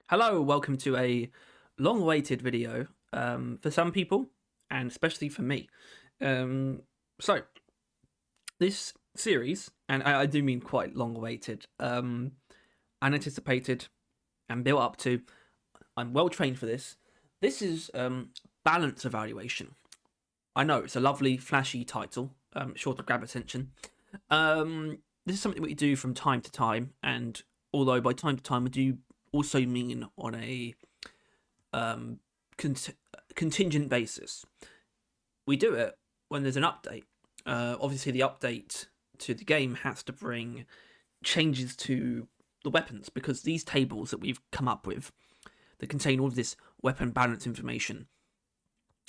Hello, welcome to a long-awaited video for some people, and especially for me. So, this series, and I do mean quite long-awaited, unanticipated, and built up to. I'm well trained for this. This is balance evaluation. I know it's a lovely, flashy title, sure to grab attention. This is something we do from time to time, and although by time to time we do also mean on a contingent basis. We do it when there's an update. Obviously, the update to the game has to bring changes to the weapons because these tables that we've come up with that contain all of this weapon balance information.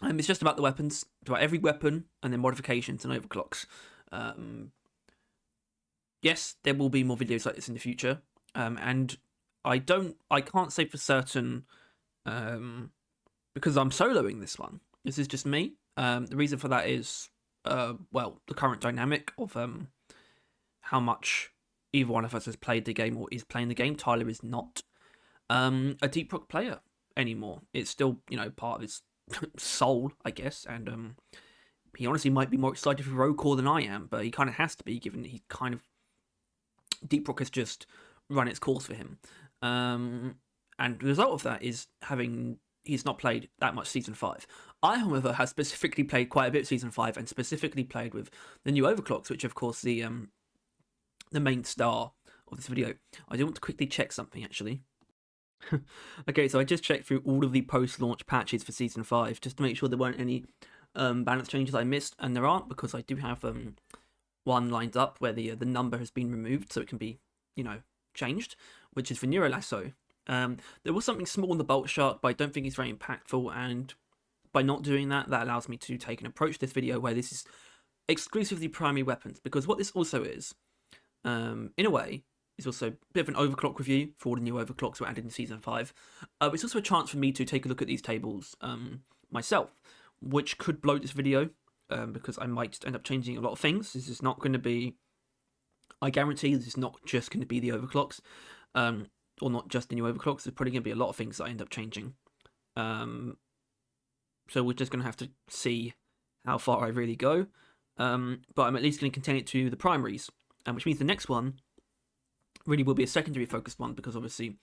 It's just about the weapons, it's about every weapon and then modifications and overclocks. Yes, there will be more videos like this in the future, and I can't say for certain, because I'm soloing this one. This is just me. The reason for that is, well, the current dynamic of how much either one of us has played the game or is playing the game. Tyler is not a DRAK player anymore. It's still, part of his soul, I guess, and he honestly might be more excited for roll call than I am, but he kind of has to be, given he kind of DRAK has just run its course for him. And the result of that is he's not played that much Season 5. I, however, have specifically played quite a bit of Season 5 and specifically played with the new overclocks, which, of course, the main star of this video. I do want to quickly check something, actually. Okay, so I just checked through all of the post-launch patches for Season 5 just to make sure there weren't any balance changes I missed, and there aren't, because I do have one lined up where the number has been removed so it can be, changed, which is for Neurolasso. There was something small in the Bolt Shark, but I don't think it's very impactful, and by not doing that, that allows me to take an approach to this video where this is exclusively primary weapons, because what this also is, in a way, is also a bit of an overclock review for all the new overclocks were added in Season 5. It's also a chance for me to take a look at these tables myself, which could bloat this video, because I might end up changing a lot of things. This is not going to be, I guarantee this is not just going to be the overclocks, or not just the new overclocks. There's probably going to be a lot of things that I end up changing. So we're just going to have to see how far I really go. But I'm at least going to contain it to the primaries, which means the next one really will be a secondary focused one, because obviously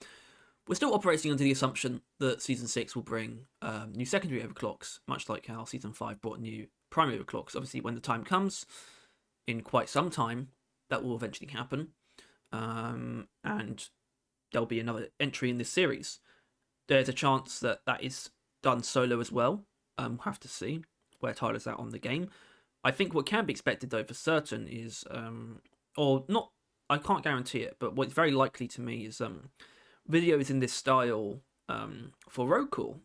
we're still operating under the assumption that Season 6 will bring new secondary overclocks, much like how Season 5 brought new primary overclocks. Obviously, when the time comes, in quite some time, that will eventually happen. And there'll be another entry in this series. There's a chance that that is done solo as well. We'll have to see where Tyler's at on the game. I think what can be expected, though, for certain is, or not, I can't guarantee it, but what's very likely to me is videos in this style for roll call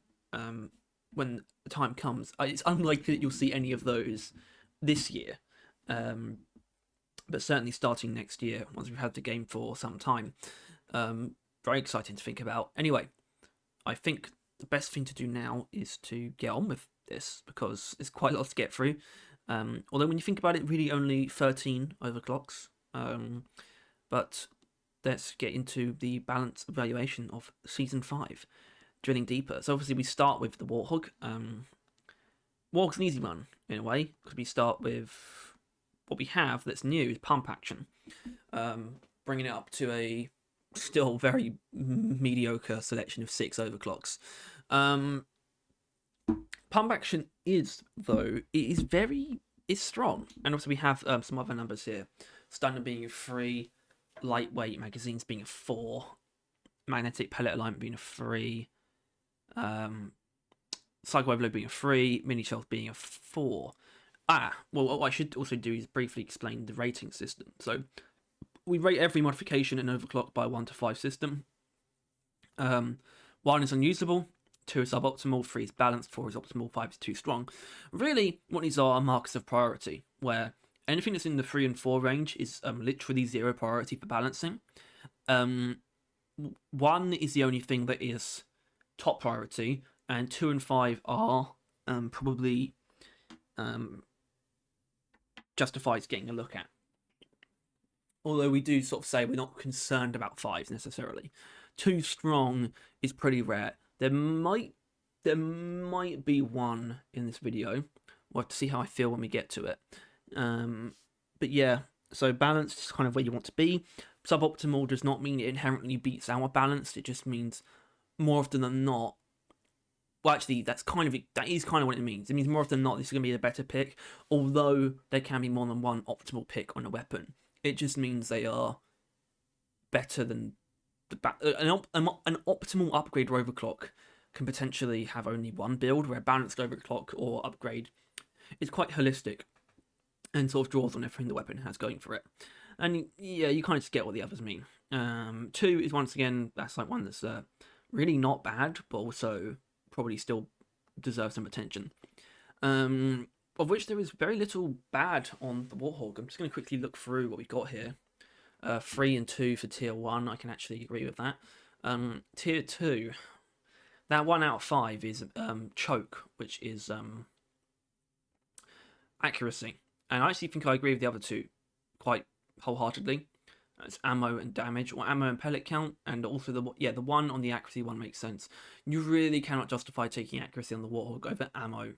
when the time comes. It's unlikely that you'll see any of those this year, but certainly starting next year, once we've had the game for some time. Very exciting to think about. Anyway, I think the best thing to do now is to get on with this, because it's quite a lot to get through. Although when you think about it, really only 13 overclocks. But let's get into the balance evaluation of Season 5, drilling deeper. So obviously we start with the Warthog. Warthog's an easy one, in a way, because we start with what we have that's new is pump action. Bringing it up to a still very mediocre selection of 6 overclocks. Pump action is, though, it's strong. And also we have some other numbers here. Stunner being a 3, lightweight magazines being a 4, magnetic pellet alignment being a 3, cycle overload being a 3, mini shells being a 4. Well, what I should also do is briefly explain the rating system. So we rate every modification and overclock by 1 to 5 system. 1 is unusable, 2 is suboptimal, 3 is balanced, 4 is optimal, 5 is too strong. Really, what these are markers of priority, where anything that's in the 3 and 4 range is literally 0 priority for balancing. 1 is the only thing that is top priority, and 2 and 5 are probably justifies getting a look at. Although we do sort of say we're not concerned about 5s necessarily. too strong is pretty rare. There might be one in this video. We'll have to see how I feel when we get to it. But yeah, so balanced is kind of where you want to be. Suboptimal does not mean it inherently beats our balanced. It just means more often than not. Well, actually, that is kind of what it means. It means more often than not, this is going to be a better pick. Although there can be more than one optimal pick on a weapon, it just means they are better than an optimal upgrade or overclock can potentially have only one build, where a balanced overclock or upgrade is quite holistic and sort of draws on everything the weapon has going for it. And yeah, you kind of just get what the others mean. 2 is once again, that's like one that's really not bad, but also probably still deserves some attention. Of which there is very little bad on the Warthog. I'm just going to quickly look through what we've got here. 3 and 2 for tier 1, I can actually agree with that. Tier 2, that 1 out of 5 is choke, which is accuracy. And I actually think I agree with the other 2 quite wholeheartedly. It's ammo and damage, or ammo and pellet count, and also the one on the accuracy one makes sense. You really cannot justify taking accuracy on the Warthog over ammo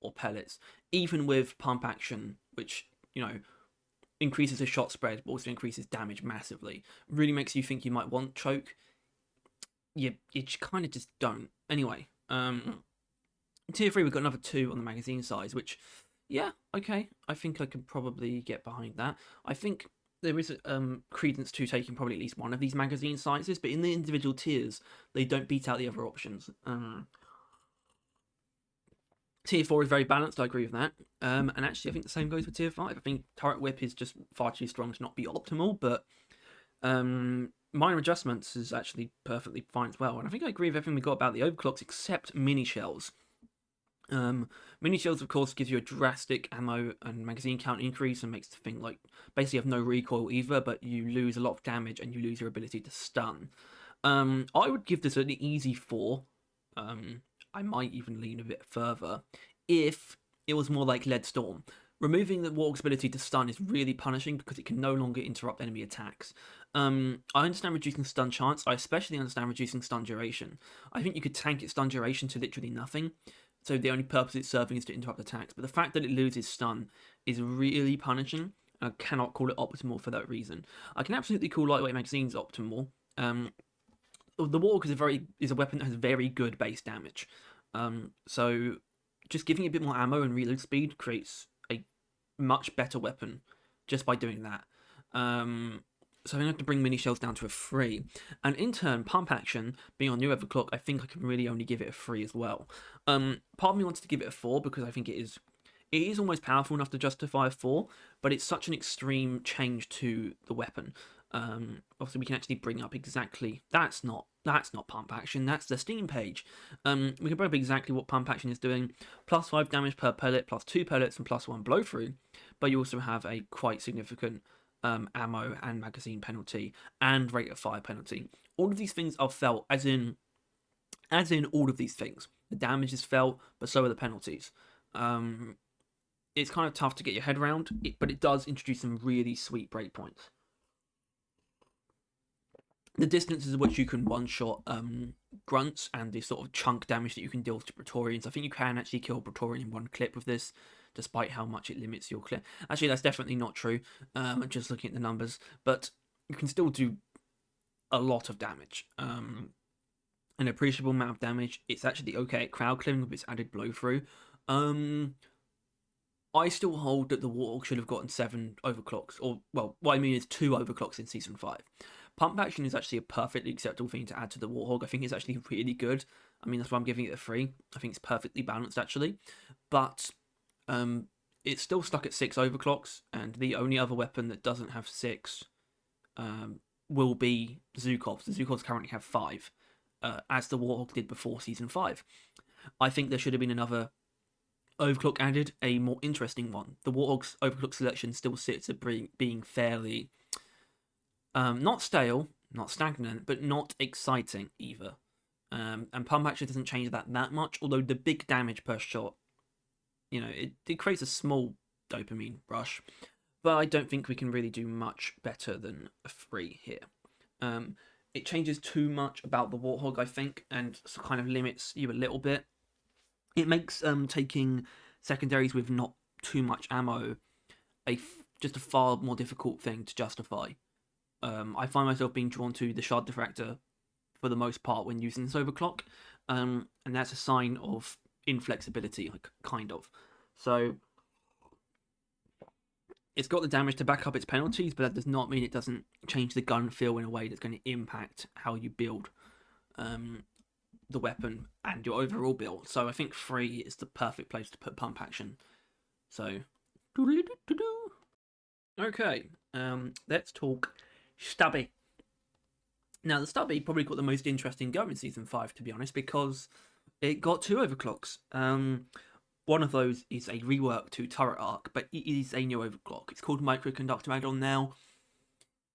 or pellets, even with pump action, which, you know, increases the shot spread, but also increases damage massively. Really makes you think you might want choke. You kind of just don't. Anyway, tier 3, we've got another 2 on the magazine size, which, yeah, okay, I think I could probably get behind that. I think there is credence to taking probably at least one of these magazine sizes, but in the individual tiers, they don't beat out the other options. Tier 4 is very balanced, I agree with that. And actually, I think the same goes for Tier 5. I think Turret Whip is just far too strong to not be optimal, but minor adjustments is actually perfectly fine as well. And I think I agree with everything we got about the overclocks, except mini shells. Mini shells, of course, gives you a drastic ammo and magazine count increase and makes the thing like basically have no recoil either, but you lose a lot of damage and you lose your ability to stun. I would give this an easy 4. I might even lean a bit further if it was more like Lead Storm. Removing the Warthog's ability to stun is really punishing because it can no longer interrupt enemy attacks. I understand reducing stun chance. I especially understand reducing stun duration. I think you could tank its stun duration to literally nothing, so the only purpose it's serving is to interrupt attacks. But the fact that it loses stun is really punishing. I cannot call it optimal for that reason. I can absolutely call lightweight magazines optimal. The Warthog is a weapon that has very good base damage. So just giving it a bit more ammo and reload speed creates a much better weapon just by doing that. So I'm going to have to bring mini shells down to a 3. And in turn, pump action, being on new overclock, I think I can really only give it a 3 as well. Part of me wants to give it a 4 because I think it is almost powerful enough to justify a 4, but it's such an extreme change to the weapon. Obviously, we can actually bring up exactly... That's not pump action, that's the Steam page. We can bring up exactly what pump action is doing. Plus 5 damage per pellet, plus 2 pellets, and plus 1 blow through. But you also have a quite significant ammo and magazine penalty and rate of fire penalty. All of these things are felt, as in all of these things. The damage is felt, but so are the penalties. It's kind of tough to get your head around, but it does introduce some really sweet breakpoints. The distances at which you can one-shot grunts and the sort of chunk damage that you can deal to Praetorians. I think you can actually kill Praetorian in one clip with this, despite how much it limits your clip. Actually, that's definitely not true, just looking at the numbers, but you can still do a lot of damage. An appreciable amount of damage. It's actually okay at crowd clearing with its added blow-through. I still hold that the Warthog should have gotten 7 overclocks, or, well, what I mean is 2 overclocks in Season 5. Pump action is actually a perfectly acceptable thing to add to the Warthog. I think it's actually really good. I mean, that's why I'm giving it a 3. I think it's perfectly balanced, actually. But it's still stuck at 6 overclocks, and the only other weapon that doesn't have 6 will be Zhukov's. The Zhukov's currently have 5, as the Warthog did before Season 5. I think there should have been another overclock added, a more interesting one. The Warthog's overclock selection still sits at being fairly... not stale, not stagnant, but not exciting either. And pump action doesn't change that much, although the big damage per shot, you know, it creates a small dopamine rush. But I don't think we can really do much better than a 3 here. it changes too much about the Warthog, I think, and kind of limits you a little bit. It makes taking secondaries with not too much ammo just a far more difficult thing to justify. I find myself being drawn to the shard diffractor for the most part when using this overclock, and that's a sign of inflexibility, like, kind of. So it's got the damage to back up its penalties, but that does not mean it doesn't change the gun feel in a way that's going to impact how you build the weapon and your overall build. So I think 3 is the perfect place to put pump action. So, okay, let's talk Stubby. Now, the Stubby probably got the most interesting go in Season 5, to be honest, because it got 2 overclocks. One of those is a rework to turret arc, but it is a new overclock. It's called Microconductor add-on now.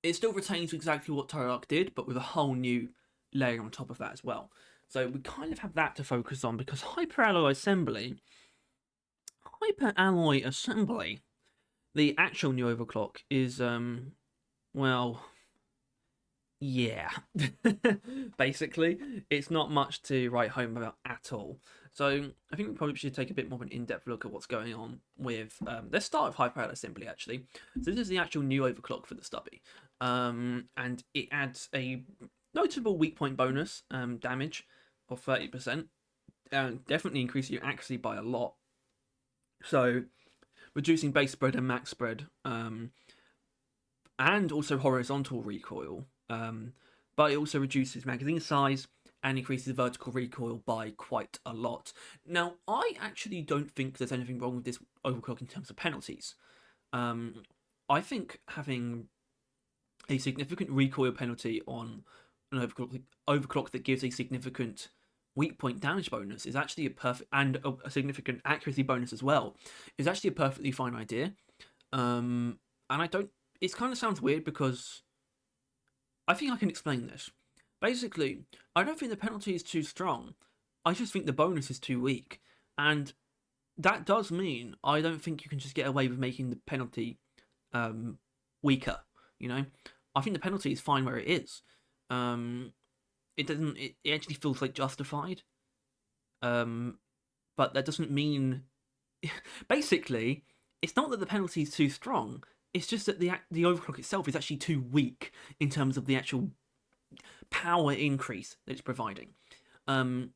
It still retains exactly what turret arc did, but with a whole new layer on top of that as well. So we kind of have that to focus on, because Hyperalloy Assembly, the actual new overclock is, well, yeah. Basically, it's not much to write home about at all. So I think we probably should take a bit more of an in-depth look at what's going on with, let's start with Hyperalloy Assembly, actually. So this is the actual new overclock for the Stubby. And it adds a notable weak point bonus, damage of 30%. Definitely increases your accuracy by a lot. So reducing base spread and max spread, and also horizontal recoil, but it also reduces magazine size and increases vertical recoil by quite a lot. Now, I actually don't think there's anything wrong with this overclock in terms of penalties. I think having a significant recoil penalty on an overclock that gives a significant weak point damage bonus is actually a perfect, and a significant accuracy bonus as well, is actually a perfectly fine idea. And I don't, it kind of sounds weird because I think I can explain this. Basically, I don't think the penalty is too strong. I just think the bonus is too weak. And that does mean I don't think you can just get away with making the penalty weaker, you know? I think the penalty is fine where it is. It actually feels like justified. But that doesn't mean... Basically, it's not that the penalty is too strong. It's just that the overclock itself is actually too weak in terms of the actual power increase that it's providing. And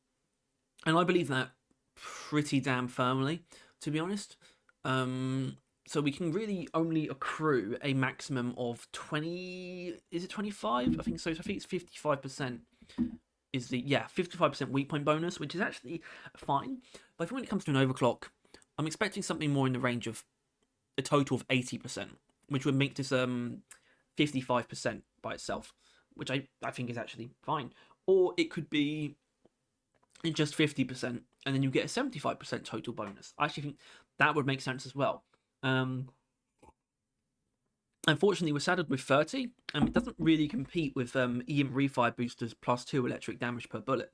I believe that pretty damn firmly, to be honest. So we can really only accrue a maximum of 20... Is it 25? I think so. So I think it's 55% is the... Yeah, 55% weak point bonus, which is actually fine. But I think when it comes to an overclock, I'm expecting something more in the range of a total of 80%, which would make this 55% by itself, which I think is actually fine. Or it could be just 50%, and then you get a 75% total bonus. I actually think that would make sense as well. Unfortunately, we're saddled with 30, and it doesn't really compete with EM Refire boosters +2 electric damage per bullet,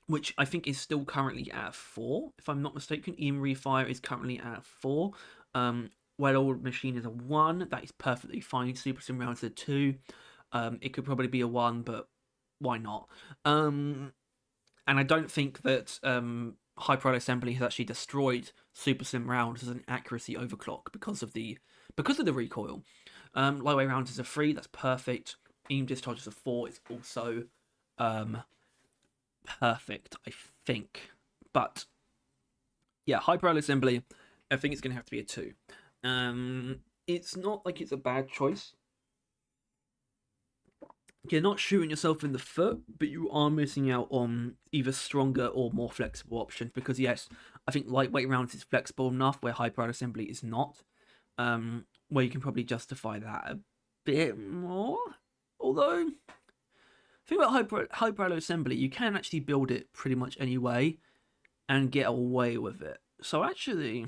which I think is still currently at 4, if I'm not mistaken. EM Refire is currently at 4. Well-oiled machine is a 1. That is perfectly fine. Super Sim rounds are 2. It could probably be a 1, but why not? And I don't think that Hyperalloy Assembly has actually destroyed Super Sim rounds as an accuracy overclock because of the recoil. Lightweight rounds is a 3. That's perfect. EM discharge is a 4. It's also perfect, I think. But yeah, Hyperalloy Assembly, I think it's going to have to be a 2. It's not like it's a bad choice. You're not shooting yourself in the foot, but you are missing out on either stronger or more flexible options, because yes, I think lightweight rounds is flexible enough where Hyperalloy Assembly is not, where you can probably justify that a bit more. Although, the thing about Hyperalloy Assembly, you can actually build it pretty much any way and get away with it. So actually,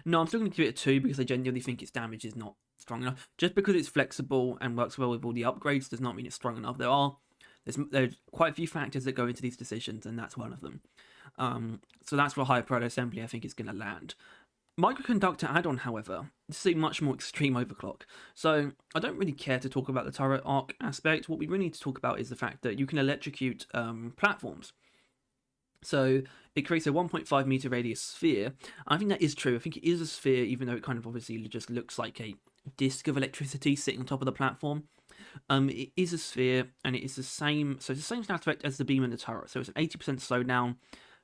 no, I'm still going to give it a 2 because I genuinely think its damage is not strong enough. Just because it's flexible and works well with all the upgrades does not mean it's strong enough. There's quite a few factors that go into these decisions, and that's one of them. So that's where Hyperalloy Assembly I think is going to land. Microconductor add-on, however, this is a much more extreme overclock. So I don't really care to talk about the turret arc aspect. What we really need to talk about is the fact that you can electrocute platforms. So it creates a 1.5 meter radius sphere. I think that is true. I think it is a sphere, even though it kind of obviously just looks like a disc of electricity sitting on top of the platform. It is a sphere, and it is the same. So it's the same stat effect as the beam and the turret. So it's an 80% slowdown,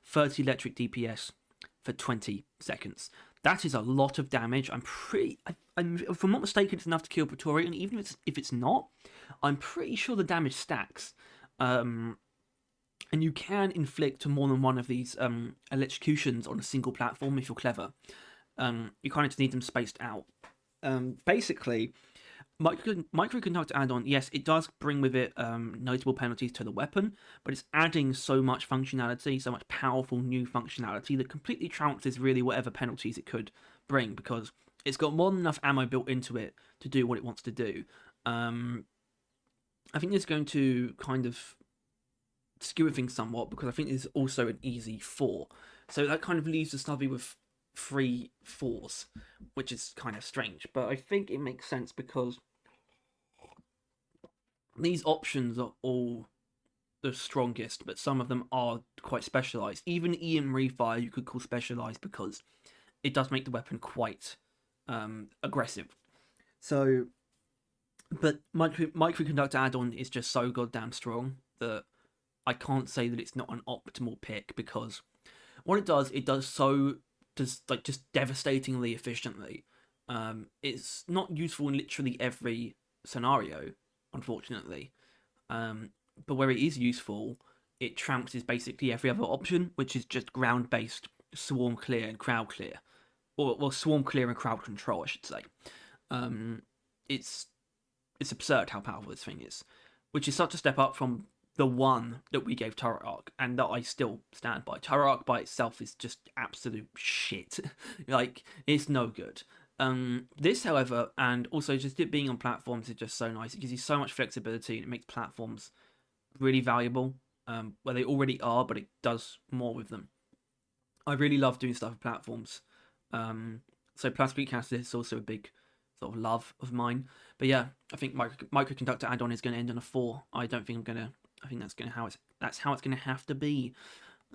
30 electric DPS for 20 seconds. That is a lot of damage. If I'm not mistaken, it's enough to kill Praetorian. Even if it's not, I'm pretty sure the damage stacks. And you can inflict more than one of these electrocutions on a single platform if you're clever. You kind of just need them spaced out. Basically, Microconductor add-on, yes, it does bring with it notable penalties to the weapon, but it's adding so much functionality, so much powerful new functionality that completely trounces really whatever penalties it could bring, because it's got more than enough ammo built into it to do what it wants to do. I think it's going to kind of skew things somewhat, because I think it's also an easy 4. So that kind of leaves the Stubby with 3 4s, which is kind of strange, but I think it makes sense because these options are all the strongest, but some of them are quite specialized. Even EM Refire you could call specialized, because it does make the weapon quite aggressive. So, but Microconductor add-on is just so goddamn strong that I can't say that it's not an optimal pick, because what it does just devastatingly efficiently. It's not useful in literally every scenario, unfortunately. But where it is useful, it trounces basically every other option, which is just ground-based swarm clear and crowd clear. Or swarm clear and crowd control, I should say. It's absurd how powerful this thing is, which is such a step up from the one that we gave Turret Arc, and that I still stand by. Turret Arc by itself is just absolute shit. Like, it's no good. This, however, and also just it being on platforms is just so nice. It gives you so much flexibility, and it makes platforms really valuable, where they already are, but it does more with them. I really love doing stuff with platforms. So Plastic Caster is also a big sort of love of mine. But yeah, I think Microconductor add-on is going to end on a 4. I think that's how it's going to have to be.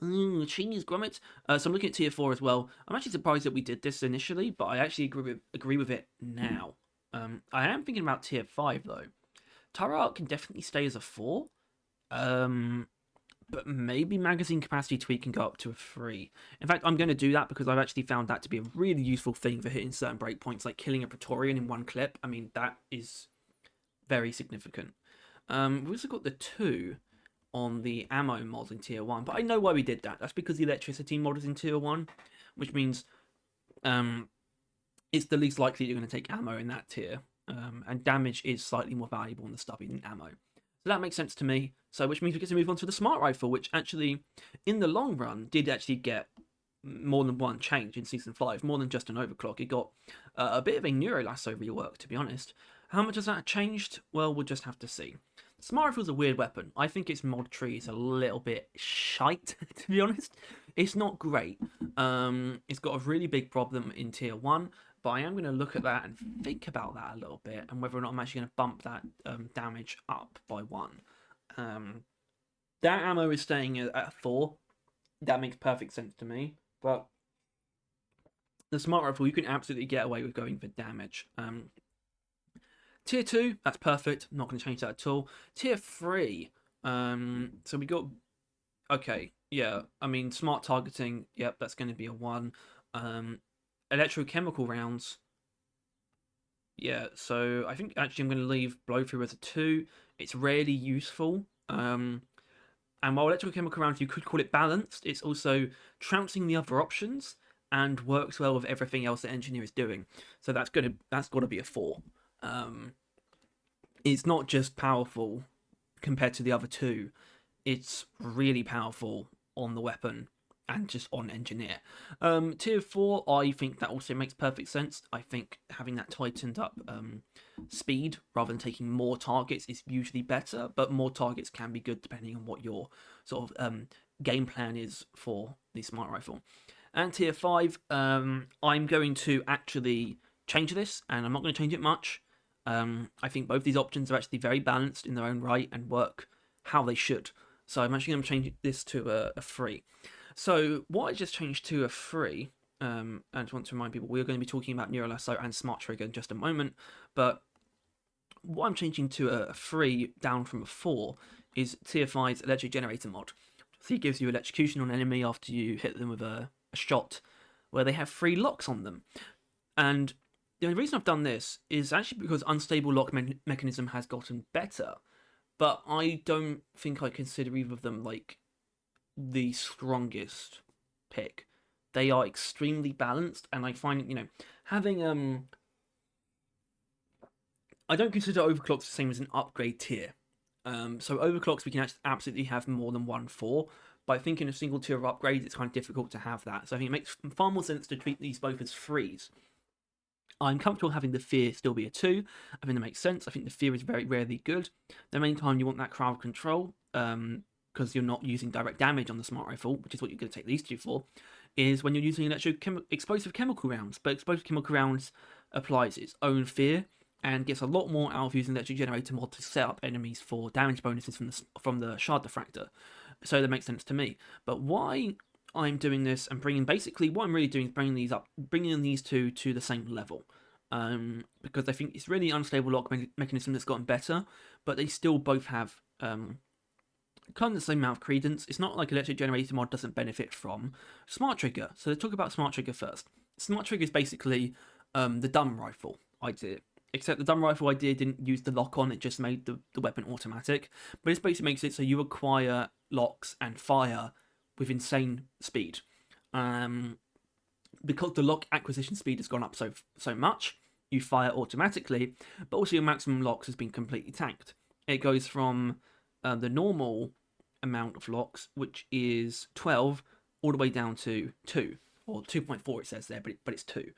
Cheese Grommet. So I'm looking at tier 4 as well. I'm actually surprised that we did this initially, but I actually agree with it now. I am thinking about tier 5 though. Turret Arc can definitely stay as a 4. But maybe magazine capacity tweak can go up to a 3. In fact, I'm going to do that because I've actually found that to be a really useful thing for hitting certain breakpoints, like killing a Praetorian in one clip. I mean, that is very significant. We've also got the 2 on the ammo mod in tier 1, but I know why we did that. That's because the electricity mod is in tier 1, which means it's the least likely you're going to take ammo in that tier, and damage is slightly more valuable in the Stubby than ammo. So that makes sense to me. So which means we get to move on to the Smart Rifle, which actually, in the long run, did actually get more than one change in Season 5, more than just an overclock. It got a bit of a Neurolasso rework, to be honest. How much has that changed? Well, we'll just have to see. Smart Rifle is a weird weapon. I think its mod tree is a little bit shite, to be honest. It's not great. It's got a really big problem in Tier 1, but I am going to look at that and think about that a little bit, and whether or not I'm actually going to bump that damage up by 1. That ammo is staying at 4. That makes perfect sense to me, but the Smart Rifle, you can absolutely get away with going for damage. Tier 2, that's perfect. Not going to change that at all. Tier 3, so we got... Okay, yeah, I mean, smart targeting, yep, that's going to be a 1. Electrochemical rounds, yeah, so I think actually I'm going to leave blow-through as a 2. It's rarely useful. And while electrochemical rounds, you could call it balanced, it's also trouncing the other options and works well with everything else the engineer is doing. So that's got to be a 4. It's not just powerful compared to the other 2, it's really powerful on the weapon and just on engineer. Tier 4, I think that also makes perfect sense. I think having that tightened up speed rather than taking more targets is usually better, but more targets can be good depending on what your sort of game plan is for the Smart Rifle. And tier 5, I'm going to actually change this, and I'm not going to change it much. I think both these options are actually very balanced in their own right and work how they should. So I'm actually going to change this to a 3. So what I just changed to a 3, and I just want to remind people, we're going to be talking about Neural Lasso and Smart Trigger in just a moment, but what I'm changing to a 3 down from a 4 is tier 5's Electric Generator mod. So it gives you electrocution on an enemy after you hit them with a shot, where they have 3 locks on them. And the only reason I've done this is actually because unstable lock mechanism has gotten better, but I don't think I consider either of them like the strongest pick. They are extremely balanced, and I find, having I don't consider overclocks the same as an upgrade tier. So overclocks we can absolutely have more than 1-4, but I think in a single tier of upgrades it's kind of difficult to have that. So I think it makes far more sense to treat these both as 3s. I'm comfortable having the fear still be a 2. I think that makes sense. I think the fear is very rarely good. The main time you want that crowd control, because you're not using direct damage on the smart rifle, which is what you're going to take these 2 for, is when you're using explosive chemical rounds. But explosive chemical rounds applies its own fear and gets a lot more out of using Electric Generator mod to set up enemies for damage bonuses from the Shard Diffractor. So that makes sense to me. But why I'm doing this and what I'm really doing is bringing these 2 to the same level. Because I think it's really unstable lock mechanism that's gotten better, but they still both have kind of the same amount of credence. It's not like Electric Generator mod doesn't benefit from Smart Trigger. So let's talk about Smart Trigger first. Smart Trigger is basically the dumb rifle idea. Except the dumb rifle idea didn't use the lock on, it just made the weapon automatic. But it basically makes it so you acquire locks and fire with insane speed. Because the lock acquisition speed has gone up so much, you fire automatically, but also your maximum locks has been completely tanked. It goes from the normal amount of locks, which is 12, all the way down to 2, or 2.4 it says there, but it's 2.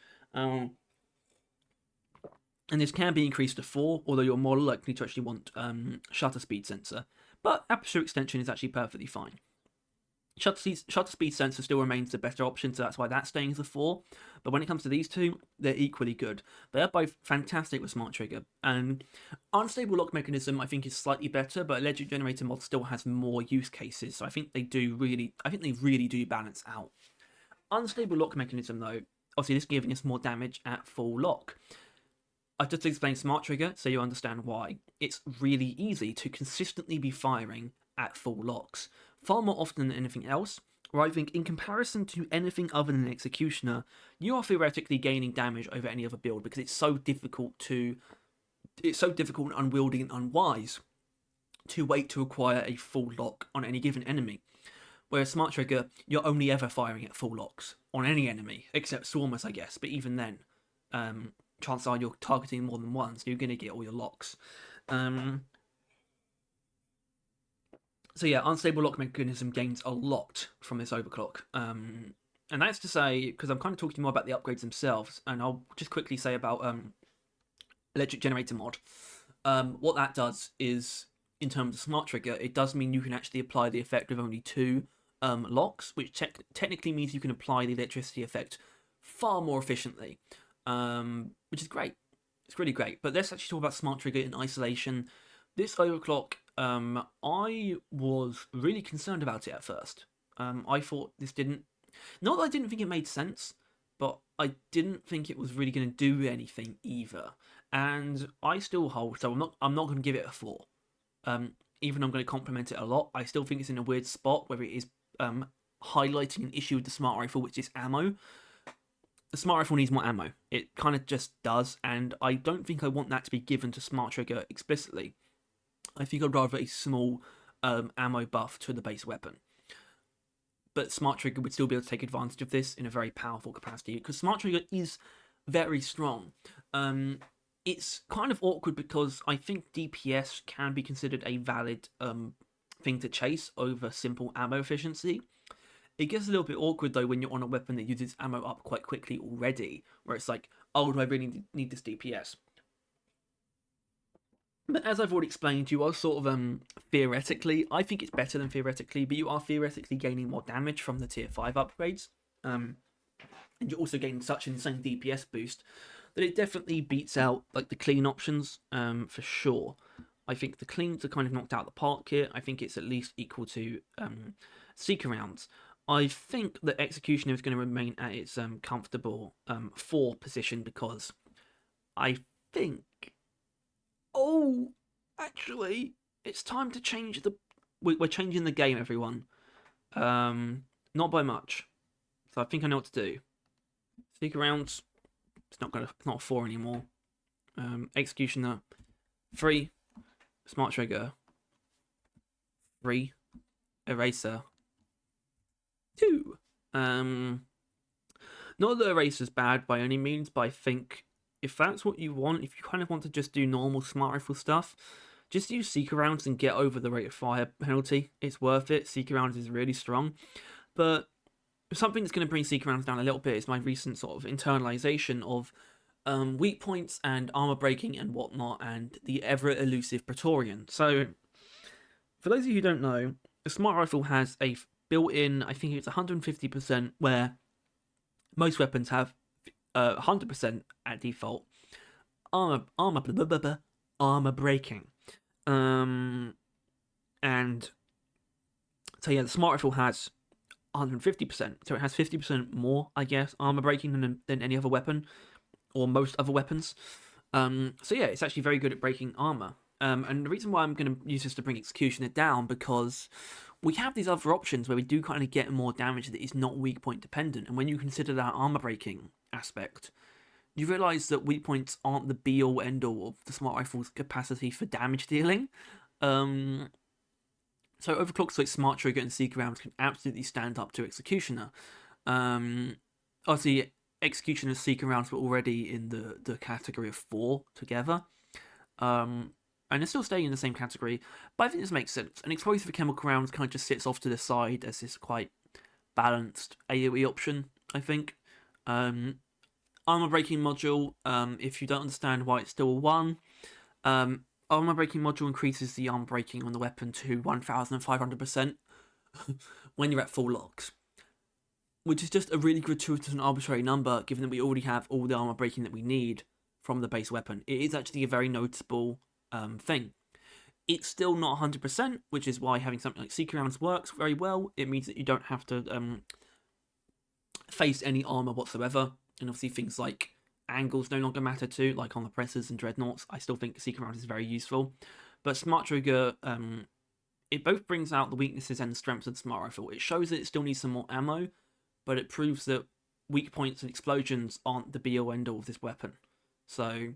And this can be increased to 4, although you're more likely to actually want shutter speed sensor. But aperture extension is actually perfectly fine. Shutter speed sensor still remains the better option, so that's why that's staying as a 4. But when it comes to these 2, they're equally good. They are both fantastic with Smart Trigger. And unstable lock mechanism I think is slightly better, but Electric Generator mod still has more use cases. So I think they really do balance out. Unstable lock mechanism though, obviously this is giving us more damage at full lock. I've just explained Smart Trigger, so you understand why. It's really easy to consistently be firing at full locks, far more often than anything else, where I think in comparison to anything other than an Executioner, you are theoretically gaining damage over any other build, because it's so difficult and unwieldy and unwise to wait to acquire a full lock on any given enemy. Whereas Smart Trigger, you're only ever firing at full locks on any enemy, except Swarmers, I guess, but even then, chances are you're targeting more than one, so you're going to get all your locks. So yeah, unstable lock mechanism gains a lot from this overclock. And that's to say, because I'm kind of talking more about the upgrades themselves, and I'll just quickly say about Electric Generator mod. What that does is, in terms of Smart Trigger, it does mean you can actually apply the effect with only 2 locks, which technically means you can apply the electricity effect far more efficiently. Which is great. It's really great. But let's actually talk about Smart Trigger in isolation. This overclock, I was really concerned about it at first. I thought this didn't... Not that I didn't think it made sense, but I didn't think it was really going to do anything either. And I still hold, so I'm not going to give it a 4. Even though I'm going to compliment it a lot, I still think it's in a weird spot where it is highlighting an issue with the Smart Rifle, which is ammo. The Smart Rifle needs more ammo. It kind of just does, and I don't think I want that to be given to Smart Trigger explicitly. I think I'd rather a small ammo buff to the base weapon. But Smart Trigger would still be able to take advantage of this in a very powerful capacity, because Smart Trigger is very strong. It's kind of awkward because I think DPS can be considered a valid thing to chase over simple ammo efficiency. It gets a little bit awkward though when you're on a weapon that uses ammo up quite quickly already, where it's like, oh, do I really need this DPS? But as I've already explained, you are sort of theoretically, I think it's better than theoretically, but you are theoretically gaining more damage from the tier 5 upgrades. and you're also getting such an insane DPS boost that it definitely beats out like the clean options, for sure. I think the cleans are kind of knocked out of the park here. I think it's at least equal to Seeker rounds. I think that Executioner is going to remain at its comfortable 4 position, because I think... Oh, actually, it's time to change the... We're changing the game, everyone. Not by much. So I think I know what to do. Seeker rounds, it's not a 4 anymore. Executioner, 3. Smart Trigger, 3. Eraser, 2. Not that Eraser's bad by any means, but I think if that's what you want, if you kind of want to just do normal Smart Rifle stuff, just use Seeker rounds and get over the rate of fire penalty. It's worth it. Seeker rounds is really strong. But something that's going to bring Seeker rounds down a little bit is my recent sort of internalization of weak points and armor breaking and whatnot, and the ever elusive Praetorian. So, for those of you who don't know, the Smart Rifle has a built-in, I think it's 150%, where most weapons have 100% at default armor breaking. And so yeah, the Smart Rifle has 150%, so it has 50% more, I guess, armor breaking than any other weapon, or most other weapons. So yeah, it's actually very good at breaking armor. And the reason why I'm going to use this to bring Executioner down, because we have these other options where we do kind of get more damage that is not weak point dependent. And when you consider that armor breaking aspect, you realise that weak points aren't the be all end all of the Smart Rifle's capacity for damage dealing. So overclocks like Smart Trigger and Seeker rounds can absolutely stand up to Executioner. Obviously, Executioner and Seeker rounds were already in the category of 4 together. And they're still staying in the same category, but I think this makes sense. An explosive chemical round kind of just sits off to the side as this quite balanced AoE option, I think. Armor breaking module, if you don't understand why it's still a 1, armor breaking module increases the armor breaking on the weapon to 1,500% when you're at full locks, which is just a really gratuitous and arbitrary number, given that we already have all the armor breaking that we need from the base weapon. It is actually a very noticeable thing. It's still not 100%, which is why having something like Seeker rounds works very well. It means that you don't have to face any armor whatsoever, and obviously things like angles no longer matter too, like on the pressers and dreadnoughts. I still think Seeker round is very useful, but Smart Trigger, it both brings out the weaknesses and the strengths of the Smart Rifle. It shows that it still needs some more ammo, but it proves that weak points and explosions aren't the be-all end-all of this weapon. So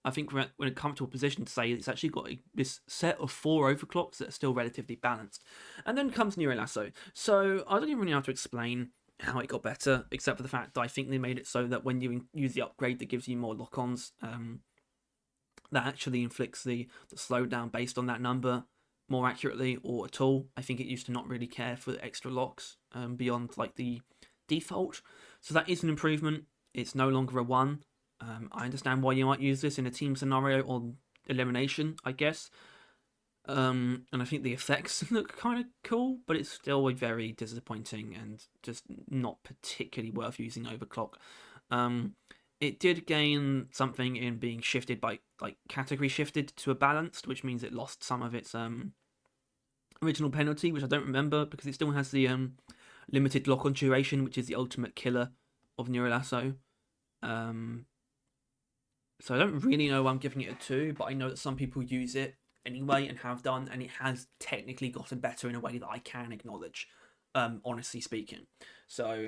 I think we're in a comfortable position to say it's actually got this set of 4 overclocks that are still relatively balanced. And then comes Neo Lasso. So I don't even really have to explain how it got better, except for the fact that I think they made it so that when you use the upgrade that gives you more lock-ons, that actually inflicts the slowdown based on that number more accurately or at all. I think it used to not really care for the extra locks beyond like the default. So that is an improvement. It's no longer a 1. I understand why you might use this in a team scenario or elimination, I guess. And I think the effects look kind of cool, but it's still very disappointing and just not particularly worth using overclock. It did gain something in being shifted by, like, category shifted to a balanced, which means it lost some of its original penalty, which I don't remember, because it still has the limited lock-on duration, which is the ultimate killer of Neo Lasso. So I don't really know why I'm giving it a 2, but I know that some people use it anyway and have done, and it has technically gotten better in a way that I can acknowledge, honestly speaking. So,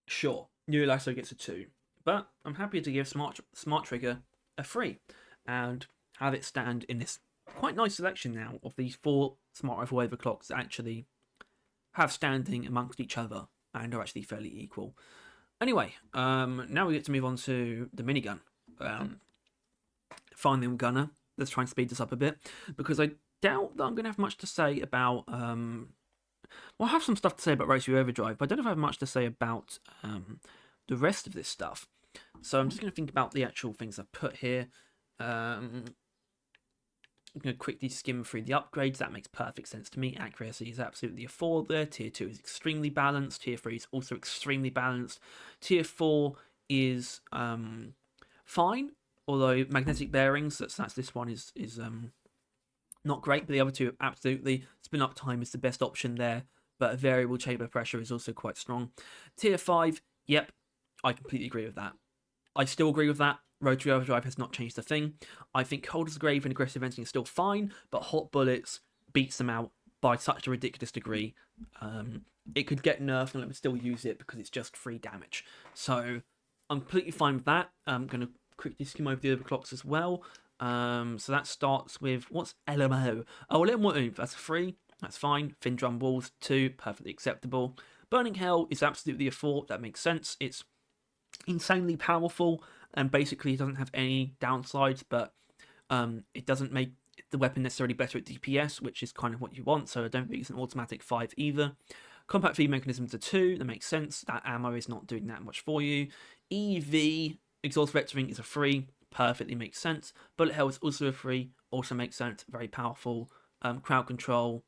sure, Neo Lasso gets a 2, but I'm happy to give Smart Trigger a 3 and have it stand in this quite nice selection now of these 4 Smart Rifle overclocks that actually have standing amongst each other and are actually fairly equal. Anyway, now we get to move on to the minigun. Finally, I'm gonna. Let's try and speed this up a bit, because I doubt that I'm going to have much to say about... well, I have some stuff to say about Rotary Overdrive, but I don't know if I have much to say about the rest of this stuff. So I'm just going to think about the actual things I've put here. I'm going to quickly skim through the upgrades. That makes perfect sense to me. Accuracy is absolutely a 4 there. Tier 2 is extremely balanced. Tier 3 is also extremely balanced. Tier 4 is fine, although magnetic bearings, that's this one, is not great, but the other two absolutely. Spin up time is the best option there, but a variable chamber pressure is also quite strong. Tier 5, yep, I completely agree with that. I still agree with that. Rotary overdrive has not changed a thing. I think cold as the grave and aggressive venting is still fine, but hot bullets beats them out by such a ridiculous degree. It could get nerfed and I would still use it because it's just 3 damage. So I'm completely fine with that. I'm going to quickly skim over the overclocks as well. So that starts with, what's lmao? Oh, lmao, that's 3. That's fine. Thin drum walls, 2. Perfectly acceptable. Burning Hell is absolutely a 4. That makes sense. It's insanely powerful and basically it doesn't have any downsides, but it doesn't make the weapon necessarily better at DPS, which is kind of what you want, so I don't think it's an automatic 5 either. Compact feed mechanisms are 2. That makes sense. That ammo is not doing that much for you. EV, exhaust vectoring, is a 3. Perfectly makes sense. Bullet hell is also a 3. Also makes sense. Very powerful. Crowd control.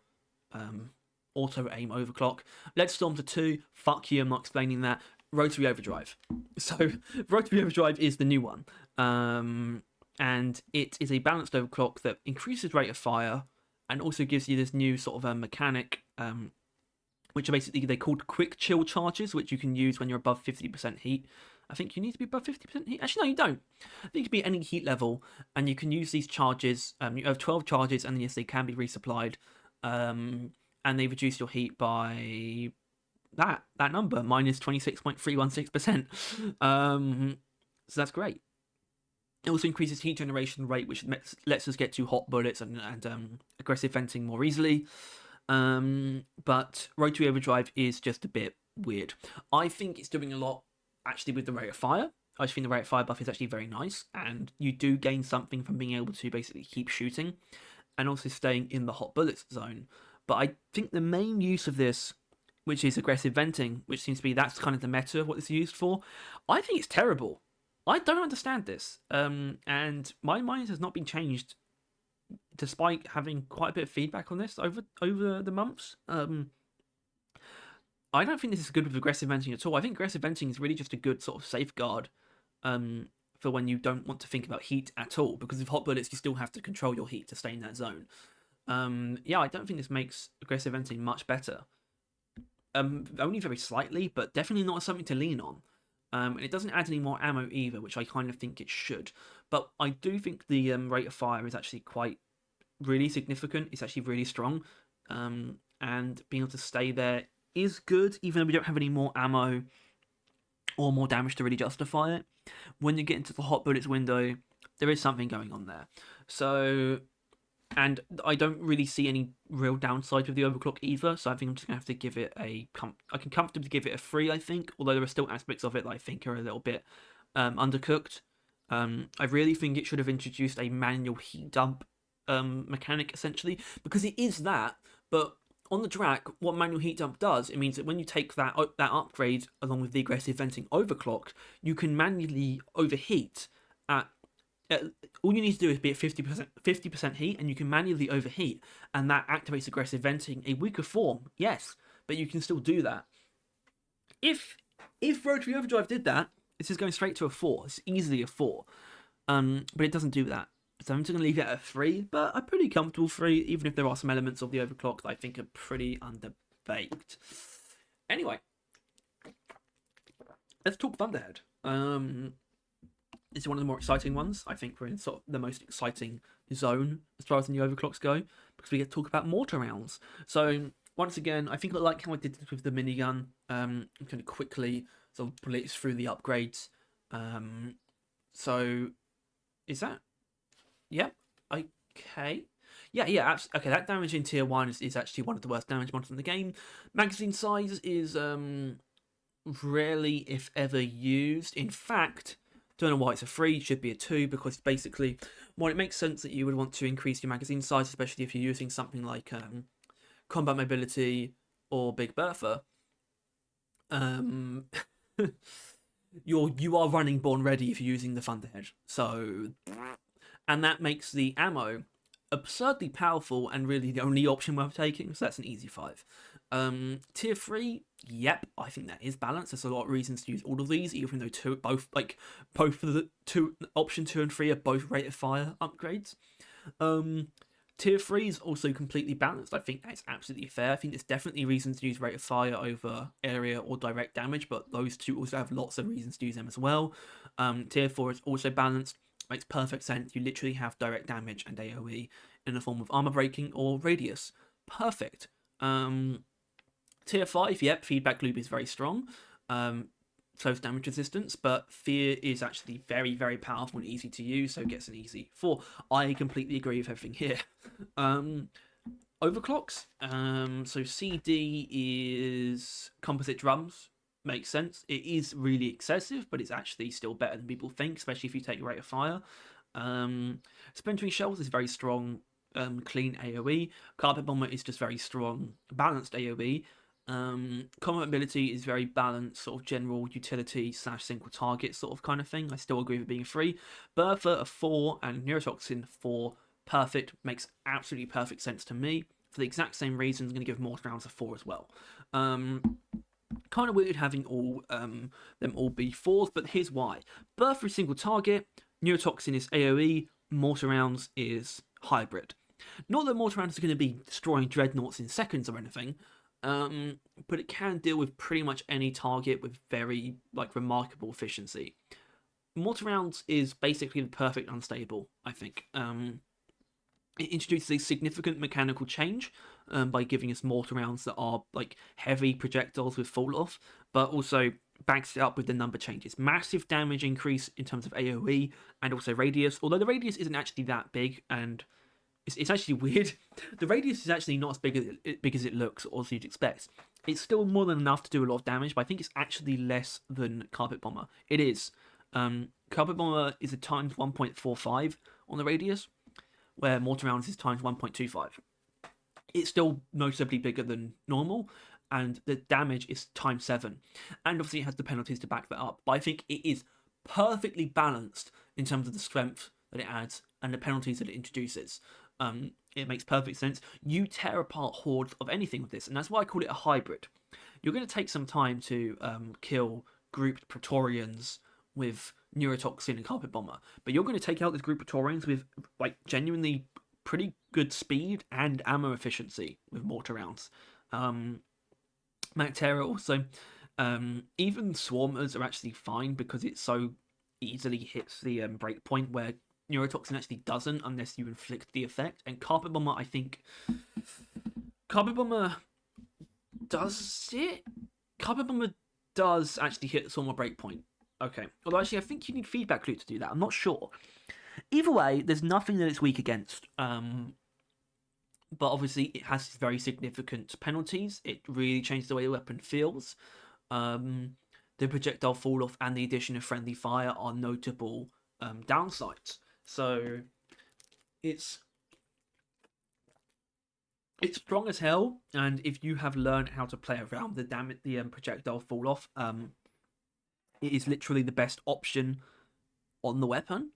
Auto aim overclock. Lead storms are 2. Fuck you, I'm not explaining that. Rotary overdrive. So rotary overdrive is the new one. And it is a balanced overclock that increases rate of fire and also gives you this new sort of a mechanic, which are basically, they're called quick chill charges, which you can use when you're above 50% heat. I think you need to be above 50% heat. Actually, no, you don't. I think you can be at any heat level, and you can use these charges. You have 12 charges, and yes, they can be resupplied. And they reduce your heat by that number, minus 26.316%. So that's great. It also increases heat generation rate, which lets us get to hot bullets and aggressive venting more easily. But rotary overdrive is just a bit weird. I think it's doing a lot actually with the rate of fire. I just think the rate of fire buff is actually very nice, and you do gain something from being able to basically keep shooting and also staying in the hot bullets zone. But I think the main use of this, which is aggressive venting, which seems to be that's kind of the meta of what it's used for, I think it's terrible. I don't understand this, and my mind has not been changed despite having quite a bit of feedback on this over the months. I don't think this is good with aggressive venting at all. I think aggressive venting is really just a good sort of safeguard for when you don't want to think about heat at all, because with hot bullets you still have to control your heat to stay in that zone. Yeah, I don't think this makes aggressive venting much better. Only very slightly, but definitely not something to lean on. And it doesn't add any more ammo either, which I kind of think it should. But I do think the rate of fire is actually quite really significant. It's actually really strong. And being able to stay there is good, even though we don't have any more ammo or more damage to really justify it. When you get into the hot bullets window, there is something going on there. So, and I don't really see any real downside with the overclock either, so I think I'm just going to have to give it I can comfortably give it a 3, I think, although there are still aspects of it that I think are a little bit undercooked. I really think it should have introduced a manual heat dump mechanic, essentially, because it is that, but on the DRAK, what manual heat dump does, it means that when you take that upgrade along with the aggressive venting overclock, you can manually overheat at all you need to do is be at 50% heat, and you can manually overheat, and that activates aggressive venting, a weaker form, yes, but you can still do that. If rotary overdrive did that, this is going straight to a 4. It's easily a 4, but it doesn't do that. So I'm just going to leave it at a 3, but a pretty comfortable 3, even if there are some elements of the overclock that I think are pretty underbaked. Anyway, let's talk Thunderhead. It's one of the more exciting ones. I think we're in sort of the most exciting zone as far as the new overclocks go, because we get to talk about mortar rounds. So once again, I think I like how I did this with the minigun. I'm going to quickly sort of blitz through the upgrades. So is that? Yep. Okay. Yeah. Okay, that damage in tier 1 is actually one of the worst damage models in the game. Magazine size is rarely, if ever, used. In fact, don't know why it's a 3, should be a 2, because basically, well, it makes sense that you would want to increase your magazine size, especially if you're using something like Combat Mobility or Big Bertha. You are running Born Ready if you're using the Thunderhead. So, and that makes the ammo absurdly powerful and really the only option worth taking, so that's an easy 5. Tier 3, yep, I think that is balanced. There's a lot of reasons to use all of these, even though both of the option 2 and 3 are both rate of fire upgrades. Tier 3 is also completely balanced. I think that's absolutely fair. I think there's definitely reasons to use rate of fire over area or direct damage, but those two also have lots of reasons to use them as well. Tier 4 is also balanced. Makes perfect sense. You literally have direct damage and AoE in the form of armor breaking or radius. Perfect. Tier 5, yep, feedback loop is very strong. Close damage resistance, but fear is actually very, very powerful and easy to use, so it gets an easy 4. I completely agree with everything here. Overclocks. So CD is composite drums. Makes sense. It is really excessive, but it's actually still better than people think, especially if you take rate of fire. Splintering shells is very strong, clean AoE. Carpet bomber is just very strong, balanced AoE. Combat ability is very balanced, sort of general utility / single target sort of kind of thing. I still agree with being 3. Bertha a 4 and Neurotoxin 4. Perfect. Makes absolutely perfect sense to me. For the exact same reasons, I'm going to give Mortar Rounds a 4 as well. Kind of weird having them all be 4s, but here's why. Bertha is single target, Neurotoxin is AoE, Mortar Rounds is hybrid. Not that Mortar Rounds is going to be destroying Dreadnoughts in seconds or anything, but it can deal with pretty much any target with very remarkable efficiency. Mortar Rounds is basically the perfect unstable, I think. It introduces a significant mechanical change by giving us mortar rounds that are heavy projectiles with fall off, but also backs it up with the number changes. Massive damage increase in terms of AoE and also radius, although the radius isn't actually that big, and it's actually weird. The radius is actually not as big as it looks, or as you'd expect. It's still more than enough to do a lot of damage, but I think it's actually less than Carpet Bomber. It is. Carpet Bomber is a times 1.45 on the radius, where Mortar Rounds is times 1.25. It's still noticeably bigger than normal, and the damage is times 7. And obviously it has the penalties to back that up, but I think it is perfectly balanced in terms of the strength that it adds and the penalties that it introduces. It makes perfect sense. You tear apart hordes of anything with this, and that's why I call it a hybrid. You're going to take some time to kill grouped Praetorians with Neurotoxin and Carpet Bomber, but you're going to take out these group Praetorians with genuinely pretty good speed and ammo efficiency with Mortar Rounds. Mactera also, even Swarmers are actually fine because it so easily hits the break point where Neurotoxin actually doesn't unless you inflict the effect. And Carpet Bomber, I think... Carpet Bomber does it? Carpet Bomber does actually hit the Swarmer breakpoint. Okay. Although actually I think you need feedback loop to do that. I'm not sure. Either way, there's nothing that it's weak against. But obviously it has very significant penalties. It really changes the way the weapon feels. The projectile fall off and the addition of friendly fire are notable downsides. So it's strong as hell, and if you have learned how to play around the projectile fall off, it is literally the best option on the weapon.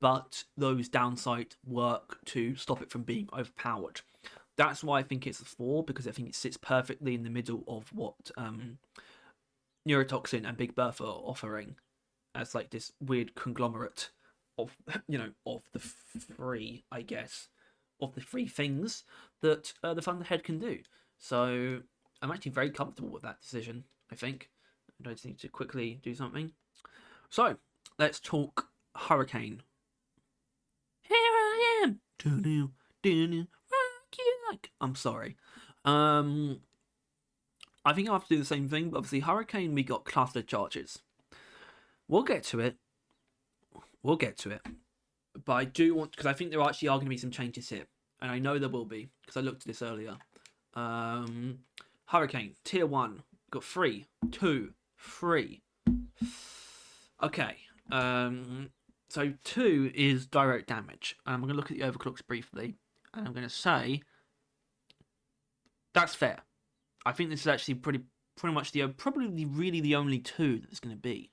But those downsides work to stop it from being overpowered. That's why I think it's a 4, because I think it sits perfectly in the middle of what Neurotoxin and Big Bertha are offering as this weird conglomerate of of the three, I guess, of the 3 things that the Thunderhead can do. So I'm actually very comfortable with that decision. I think I just need to quickly do something. So let's talk Hurricane. Here I am. I'm sorry. I think I have to do the same thing, but obviously Hurricane, we got cluster charges. We'll get to it. But I do want, because I think there actually are going to be some changes here. And I know there will be, because I looked at this earlier. Hurricane, tier 1. Got 3, 2, 3. Okay. So 2 is direct damage. I'm going to look at the overclocks briefly. And I'm going to say, that's fair. I think this is actually pretty much probably really the only 2 that there's going to be.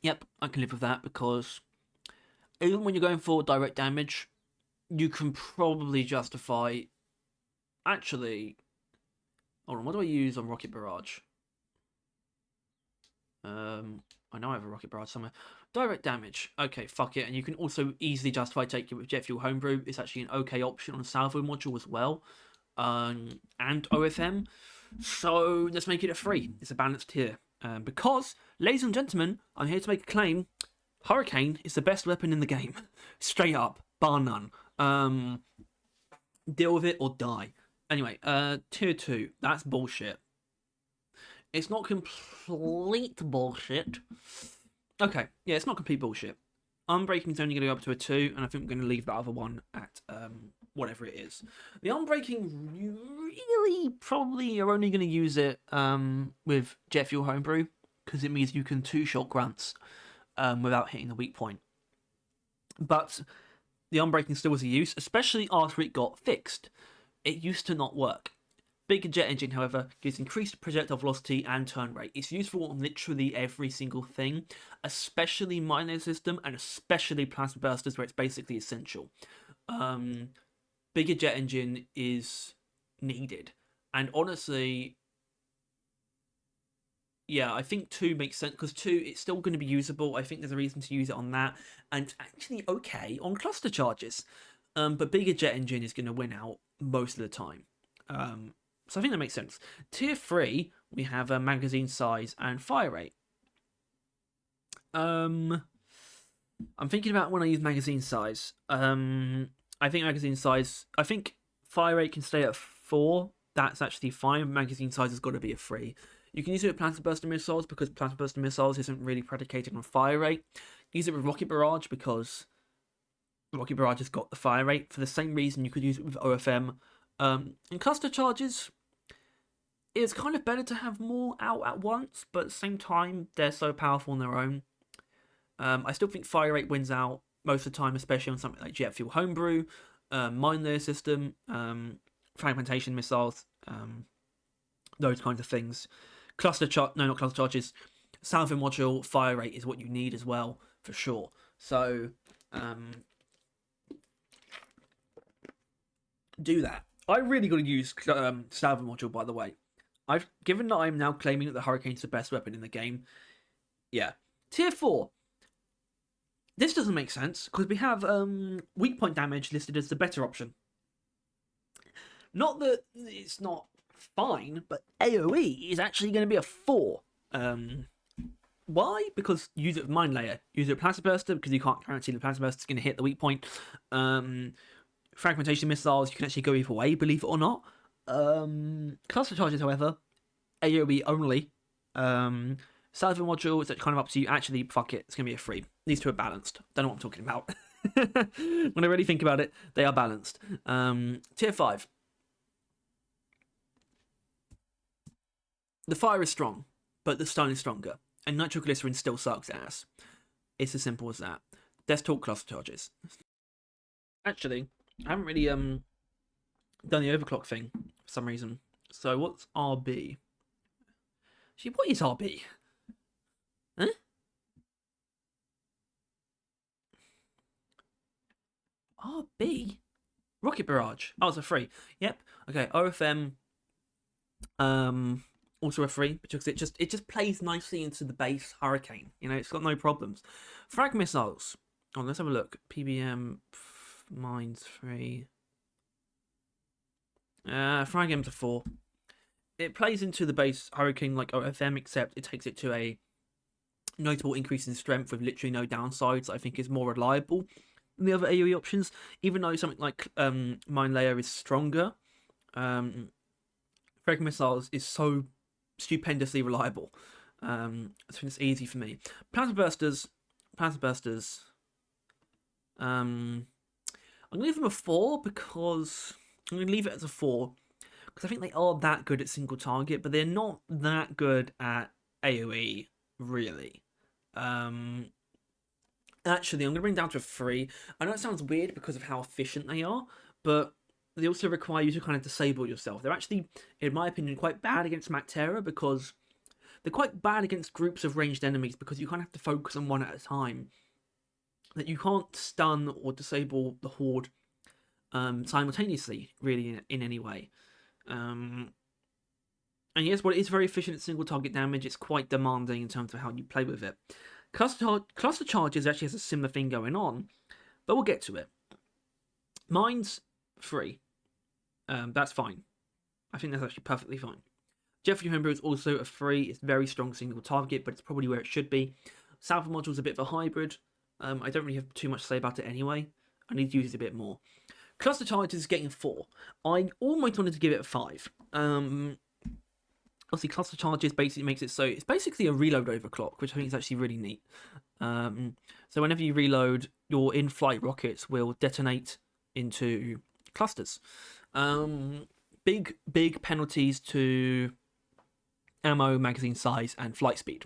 Yep, I can live with that because even when you're going for direct damage, you can probably justify... Actually... Hold on, what do I use on Rocket Barrage? I know I have a Rocket Barrage somewhere. Direct damage. Okay, fuck it. And you can also easily justify taking it with Jet Fuel Homebrew. It's actually an okay option on a salvo module as well. And OFM. So let's make it a 3. It's a balanced tier. Because, ladies and gentlemen, I'm here to make a claim. Hurricane is the best weapon in the game. Straight up. Bar none. Deal with it or die. Anyway, tier 2. That's bullshit. It's not complete bullshit. Okay, yeah, it's not complete bullshit. Unbreaking is only going to go up to a 2, and I think we're going to leave that other one at whatever it is. The Unbreaking, you really probably are only going to use it with Jet Fuel Homebrew, because it means you can 2-shot grunts without hitting the weak point. But the Unbreaking still has a use, especially after it got fixed. It used to not work. Bigger jet engine, however, gives increased projectile velocity and turn rate. It's useful on literally every single thing, especially miner system and especially plasma bursters, where it's basically essential. Bigger jet engine is needed, and honestly, yeah, I think 2 makes sense because 2 it's still going to be usable. I think there's a reason to use it on that, and it's actually okay on cluster charges. But bigger jet engine is going to win out most of the time. So I think that makes sense. Tier 3, we have magazine size and fire rate. I'm thinking about when I use magazine size. I think fire rate can stay at 4. That's actually fine. Magazine size has got to be a 3. You can use it with plasma burster missiles because plasma burster missiles isn't really predicated on fire rate. Use it with rocket barrage because rocket barrage has got the fire rate. For the same reason, you could use it with OFM. And cluster charges, it's kind of better to have more out at once, but at the same time, they're so powerful on their own. I still think fire rate wins out most of the time, especially on something like Jet Fuel Homebrew, Mine Layer System, Fragmentation Missiles, those kinds of things. Not cluster charges. Salvo module, fire rate is what you need as well, for sure. So, do that. I really got to use salvo module, by the way. Given that I'm now claiming that the Hurricane's the best weapon in the game. Yeah. Tier 4. This doesn't make sense, because we have weak point damage listed as the better option. Not that it's not fine, but AoE is actually going to be a 4. Why? Because use it with Mine Layer. Use it with Plasma Burster, because you can't guarantee the Plasma Burster is going to hit the weak point. Fragmentation missiles, you can actually go either way, believe it or not. Cluster charges, however, AoE only. Salvo module, it's kind of up to you. Actually, fuck it, it's going to be a 3. These two are balanced. Don't know what I'm talking about. When I really think about it, they are balanced. Tier 5. The fire is strong, but the stun is stronger. And nitroglycerin still sucks ass. It's as simple as that. Let's talk cluster charges. Actually, I haven't really done the overclock thing for some reason. So what's RB? Actually, what is RB? Huh? RB? Rocket Barrage. Oh, it's a 3. Yep. Okay, OFM. Also a 3, because it just plays nicely into the base Hurricane. You know, it's got no problems. Frag missiles. Oh, let's have a look. PBM Mines 3. Frag M's a 4. It plays into the base Hurricane like OFM, except it takes it to a notable increase in strength with literally no downsides. I think is more reliable than the other AoE options, even though something like Mine Layer is stronger. Frag missiles is so stupendously reliable. I think it's easy for me. Plasma bursters. I'm gonna leave them a 4 because I'm gonna leave it as a 4 because I think they are that good at single target, but they're not that good at AoE really. Actually, I'm gonna bring down to a 3. I know it sounds weird because of how efficient they are, but they also require you to kind of disable yourself. They're actually, in my opinion, quite bad against Mac Terror because they're quite bad against groups of ranged enemies because you kind of have to focus on one at a time. that you can't stun or disable the horde simultaneously, really, in any way. And yes, well, it is very efficient at single target damage. It's quite demanding in terms of how you play with it. Cluster Charges actually has a similar thing going on, but we'll get to it. Mine's free. That's fine. I think that's actually perfectly fine. Jeffrey Homebrew is also a free. It's very strong single target, but it's probably where it should be. Salvo Module is a bit of a hybrid. I don't really have too much to say about it anyway. I need to use it a bit more. Cluster Charges is getting 4. I almost wanted to give it a 5. Obviously, Cluster Charges basically makes it so it's basically a reload overclock, which I think is actually really neat. So whenever you reload, your in-flight rockets will detonate into clusters. Big penalties to ammo, magazine size, and flight speed.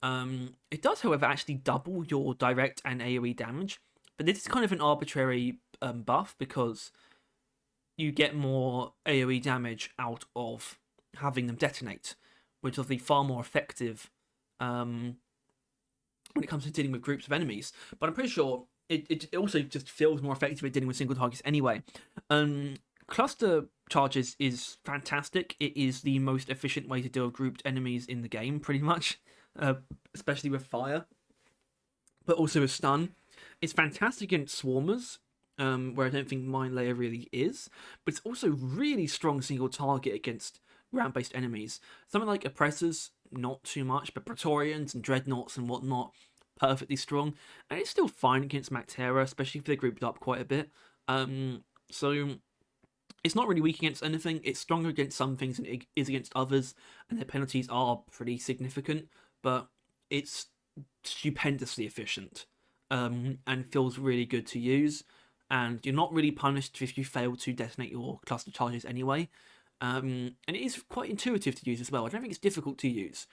It does, however, actually double your direct and AoE damage, but this is kind of an arbitrary buff because you get more AoE damage out of having them detonate, which is obviously far more effective when it comes to dealing with groups of enemies. But I'm pretty sure it also just feels more effective at dealing with single targets anyway. Cluster Charges is fantastic. It is the most efficient way to deal with grouped enemies in the game, pretty much, especially with fire, but also with stun. It's fantastic against swarmers, where I don't think Mine Layer really is, but it's also really strong single target against ground-based enemies. Something like Oppressors, not too much, but Praetorians and Dreadnoughts and whatnot, perfectly strong. And it's still fine against Mactera, especially if they're grouped up quite a bit. So it's not really weak against anything. It's stronger against some things than it is against others, and their penalties are pretty significant, but it's stupendously efficient, and feels really good to use. And you're not really punished if you fail to detonate your Cluster Charges anyway. And it is quite intuitive to use as well. I don't think it's difficult to use.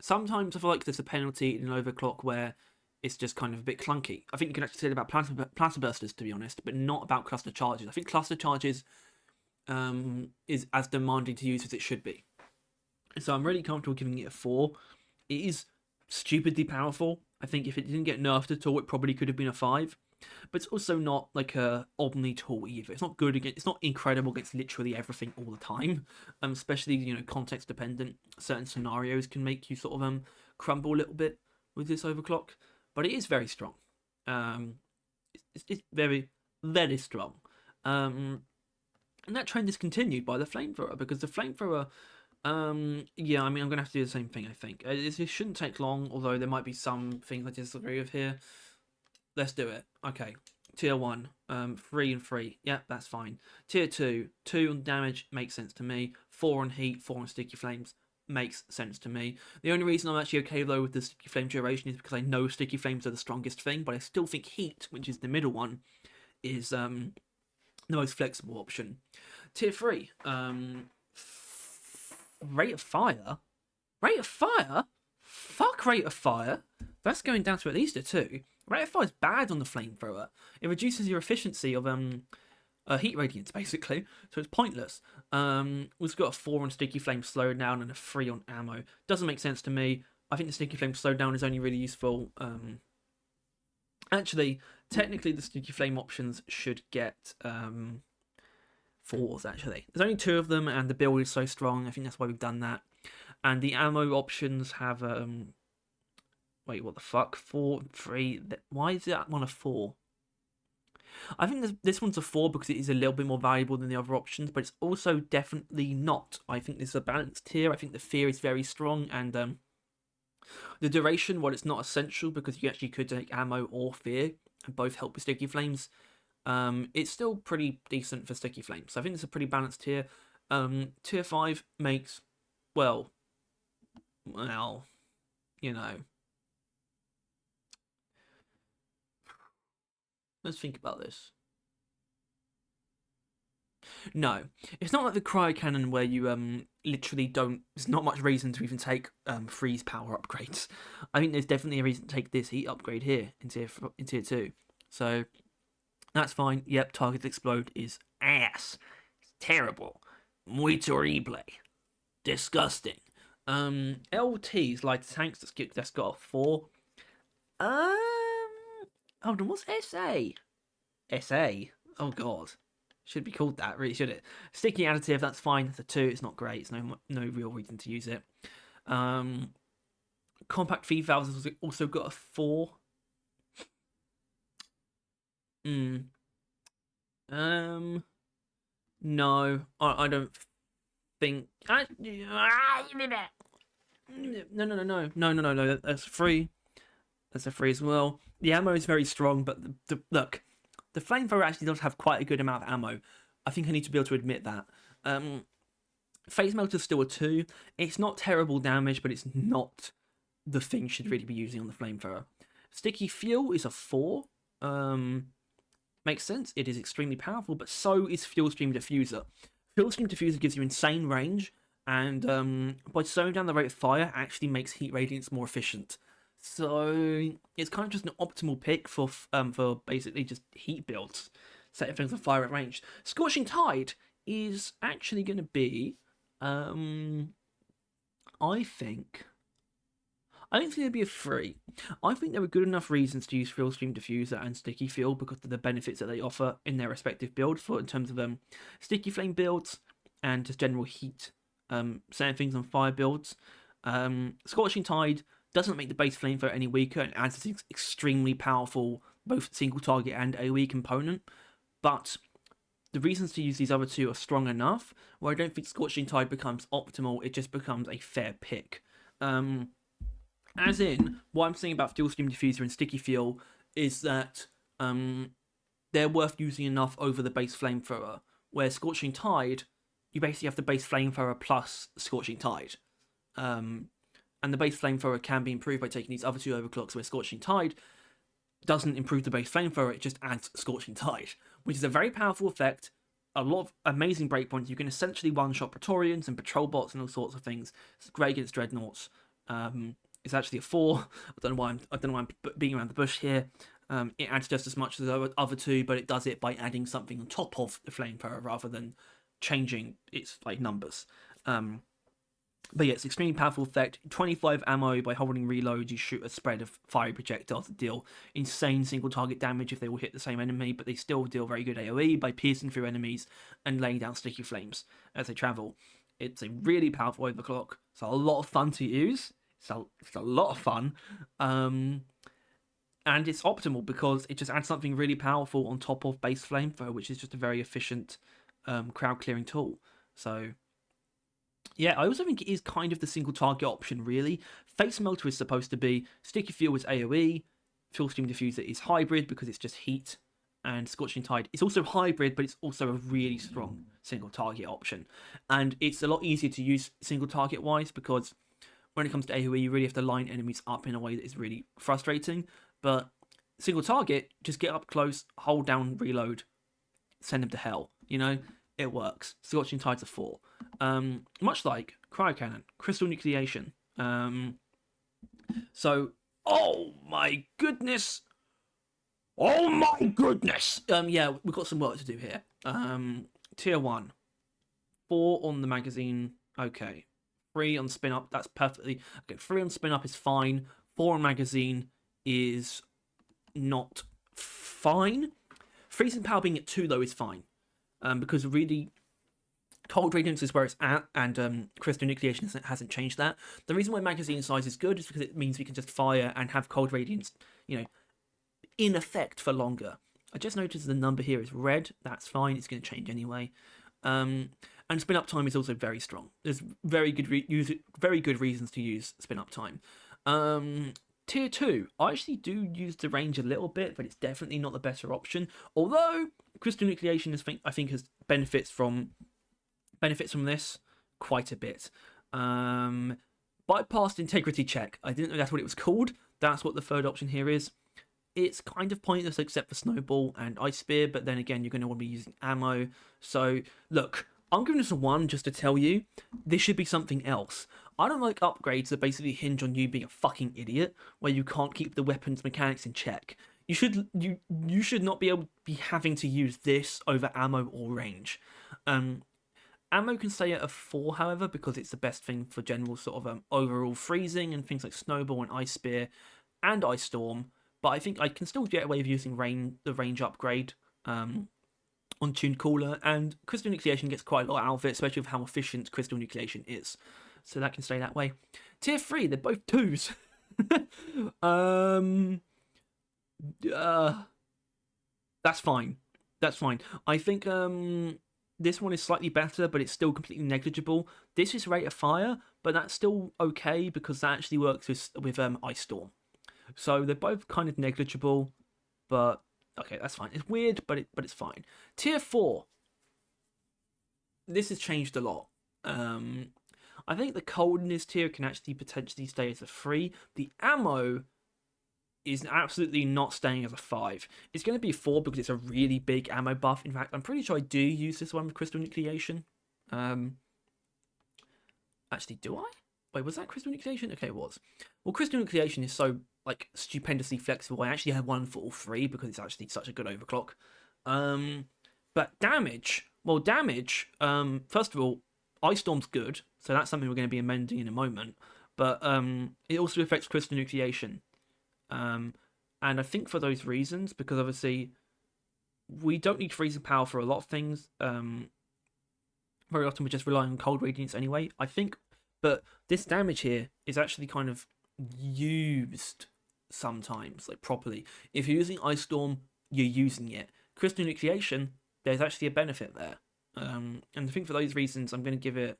Sometimes I feel like there's a penalty in an overclock where it's just kind of a bit clunky. I think you can actually say it about Plasma Bursters, to be honest, but not about Cluster Charges. I think Cluster Charges is as demanding to use as it should be. So I'm really comfortable giving it a 4. It is stupidly powerful. I think if it didn't get nerfed at all, it probably could have been a 5. But it's also not like a omni tool either. It's not good against. It's not incredible against literally everything all the time. Especially context dependent. Certain scenarios can make you sort of crumble a little bit with this overclock. But it is very strong. It's very, very strong. And that trend is continued by the Flamethrower, because the Flamethrower, yeah, I mean, I'm going to have to do the same thing, I think. It shouldn't take long, although there might be some things I disagree with here. Let's do it. Okay. Tier 1, 3 and 3. Yep, that's fine. Tier 2, 2 on damage makes sense to me. 4 on heat, 4 on sticky flames makes sense to me. The only reason I'm actually okay though with the sticky flame duration is because I know sticky flames are the strongest thing, but I still think heat, which is the middle one, is the most flexible option. Tier 3, rate of fire? Rate of fire? Fuck rate of fire. That's going down to at least a 2. Rate of fire is bad on the Flamethrower. It reduces your efficiency of heat radiance, basically, so it's pointless. We've got a 4 on sticky flame slowdown and a 3 on ammo. Doesn't make sense to me. I think the sticky flame slowdown is only really useful. Actually, technically, the sticky flame options should get 4s. Actually, there's only 2 of them, and the build is so strong. I think that's why we've done that. And the ammo options have wait, what the fuck? 4, 3. Why is that one a 4? I think this one's a 4 because it is a little bit more valuable than the other options, but it's also definitely not. I think this is a balanced tier. I think the fear is very strong, and the duration, while it's not essential because you actually could take ammo or fear, and both help with sticky flames, it's still pretty decent for sticky flames. So I think it's a pretty balanced tier. Tier 5 makes, well, you know. Let's think about this. No, it's not like the cryo cannon where you literally don't. There's not much reason to even take freeze power upgrades. I think there's definitely a reason to take this heat upgrade here in tier 2. So that's fine. Yep, targets explode is ass. It's terrible. Muy terrible. Disgusting. LTs like tanks that's got a 4. Hold on, what's SA? SA? Oh god. Should be called that, really, should it? Sticky additive, that's fine. That's a 2. It's not great. It's no real reason to use it. Compact feed valves has also got a 4. No, I don't think. No. That's 3. That's a 3 as well. The ammo is very strong, but look, the flamethrower actually does have quite a good amount of ammo. I think I need to be able to admit that. Phase melter is still a 2. It's not terrible damage, but it's not the thing you should really be using on the flamethrower. Sticky fuel is a 4. Makes sense. It is extremely powerful, but so is fuel stream diffuser. Fuel stream diffuser gives you insane range, and by slowing down the rate of fire, actually makes heat radiance more efficient. So it's kind of just an optimal pick for basically just heat builds, setting things on fire at range. Scorching Tide is actually going to be, I think it's going to be a 3. I think there are good enough reasons to use Fuel Stream Diffuser and Sticky Fuel because of the benefits that they offer in their respective builds for in terms of Sticky Flame builds and just general heat, setting things on fire builds. Scorching Tide doesn't make the base flamethrower any weaker and adds this extremely powerful both single target and AoE component, but the reasons to use these other 2 are strong enough where I don't think Scorching Tide becomes optimal, it just becomes a fair pick. As in, what I'm saying about Fuel Stream Diffuser and Sticky Fuel is that they're worth using enough over the base flamethrower, where Scorching Tide, you basically have the base flamethrower plus Scorching Tide. And the base flamethrower can be improved by taking these other 2 overclocks, where Scorching Tide doesn't improve the base flamethrower, it just adds Scorching Tide, which is a very powerful effect, a lot of amazing breakpoints. You can essentially one-shot Praetorians and patrol bots and all sorts of things. It's great against Dreadnoughts. It's actually a 4. I don't know why I'm being around the bush here. It adds just as much as the other 2, but it does it by adding something on top of the flamethrower rather than changing its numbers. But yeah, it's an extremely powerful effect. 25 ammo by holding reload. You shoot a spread of fiery projectiles that deal insane single target damage if they all hit the same enemy, but they still deal very good AoE by piercing through enemies and laying down sticky flames as they travel. It's a really powerful overclock. It's a lot of fun to use. It's a lot of fun. And it's optimal because it just adds something really powerful on top of base flamethrower, which is just a very efficient crowd clearing tool. So yeah, I also think it is kind of the single target option, really. Face Melter is supposed to be, Sticky Fuel is AoE, Fuel Stream Diffuser is hybrid because it's just heat, and Scorching Tide is also hybrid, but it's also a really strong single target option. And it's a lot easier to use single target wise because when it comes to AoE, you really have to line enemies up in a way that is really frustrating. But single target, just get up close, hold down, reload, send them to hell. You know, it works. Scorching Tide's a 4. Much like Cryo Cannon, Crystal Nucleation. So, oh my goodness. Yeah, we've got some work to do here. Tier 1. 4 on the magazine. Okay. 3 on spin up. That's perfectly... Okay, 3 on spin up is fine. 4 on magazine is not fine. Freezing power being at 2, though, is fine. Because really, cold radiance is where it's at, and crystal nucleation hasn't changed that. The reason why magazine size is good is because it means we can just fire and have cold radiance, in effect for longer. I just noticed the number here is red. That's fine. It's going to change anyway. And spin up time is also very strong. There's very good reasons to use spin up time. Tier 2, I actually do use the range a little bit, but it's definitely not the better option. Although crystal nucleation I think has benefits from this quite a bit. Bypassed integrity check. I didn't know that's what it was called. That's what the third option here is. It's kind of pointless except for snowball and ice spear, but then again, you're going to want to be using ammo. So look, I'm giving this a 1 just to tell you this should be something else. I don't like upgrades that basically hinge on you being a fucking idiot, where you can't keep the weapons mechanics in check. You should not be able to be having to use this over ammo or range. Ammo can stay at a 4, however, because it's the best thing for general sort of overall freezing and things like snowball and ice spear and ice storm. but I think I can still get away with using the range upgrade on Tuned Cooler, and Crystal Nucleation gets quite a lot out of it, especially with how efficient Crystal Nucleation is. So that can stay that way. Tier 3, they're both 2s. That's fine. That's fine. I think this one is slightly better, but it's still completely negligible. This is Rate of Fire, but that's still okay because that actually works with Ice Storm. So they're both kind of negligible, but okay, that's fine. It's weird, but it's fine. Tier 4. This has changed a lot. I think the coldness tier can actually potentially stay as a 3. The ammo is absolutely not staying as a 5. It's going to be a 4 because it's a really big ammo buff. In fact, I'm pretty sure I do use this one with Crystal Nucleation. Actually, do I? Wait, was that Crystal Nucleation? Okay, it was. Well, Crystal Nucleation is so like stupendously flexible. I actually have one for all 3 because it's actually such a good overclock. But damage, well, first of all, Ice Storm's good, so that's something we're going to be amending in a moment. But it also affects Crystal Nucleation. And I think for those reasons, because obviously we don't need freezing power for a lot of things. Very often we're just relying on cold radiance anyway, I think. But this damage here is actually kind of used sometimes, like properly. If you're using Ice Storm, you're using it. Crystal Nucleation, there's actually a benefit there. And I think for those reasons, I'm going to give it...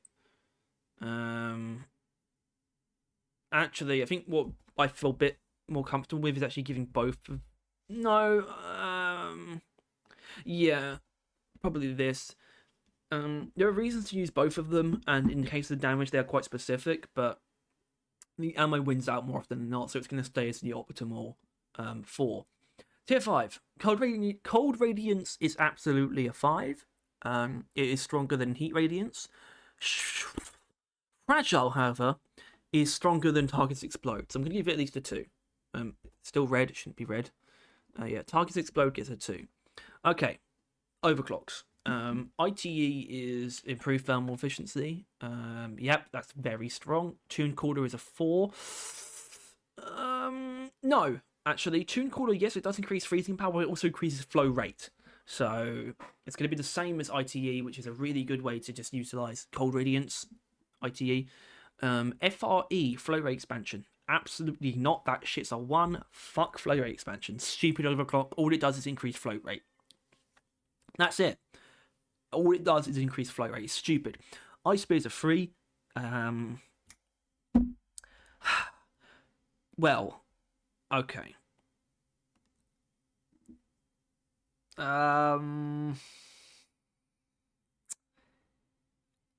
Actually, I think what I feel a bit more comfortable with is actually giving both of... No, yeah, probably this. There are reasons to use both of them, and in the case of the damage, they are quite specific, but the ammo wins out more often than not, so it's going to stay as the optimal 4. Tier 5. Cold Radiance is absolutely a 5. It is stronger than Heat Radiance. Fragile, however, is stronger than Targets Explode, so I'm going to give it at least a 2. Still red, it shouldn't be red. Yeah, Targets Explode gets a 2. Okay, overclocks. ITE is improved thermal efficiency. Yep, that's very strong. Tune Cooler is a 4. No, actually, Tune Cooler, yes, it does increase freezing power, but it also increases flow rate. So it's going to be the same as ITE, which is a really good way to just utilize Cold Radiance. ITE. FRE, flow rate expansion. Absolutely not. That shit's a 1. Fuck flow rate expansion. Stupid overclock. All it does is increase float rate. That's it. All it does is increase flow rate. It's stupid. Ice Spear's a 3. Well, okay.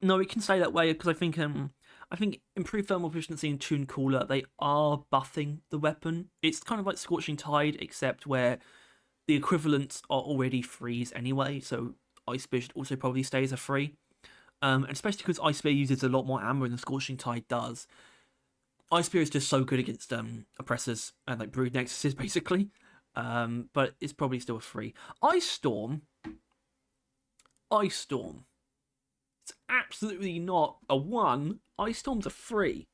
No, we can say that way because I think improved thermal efficiency and Tune Cooler, they are buffing the weapon. It's kind of like Scorching Tide, except where the equivalents are already 3s anyway, so Ice Spear should also probably stay as a 3. And especially because Ice Spear uses a lot more ammo than Scorching Tide does. Ice Spear is just so good against oppressors and like Brood Nexuses, basically. But it's probably still a 3. Ice Storm. It's absolutely not a 1. Ice Storm's a 3,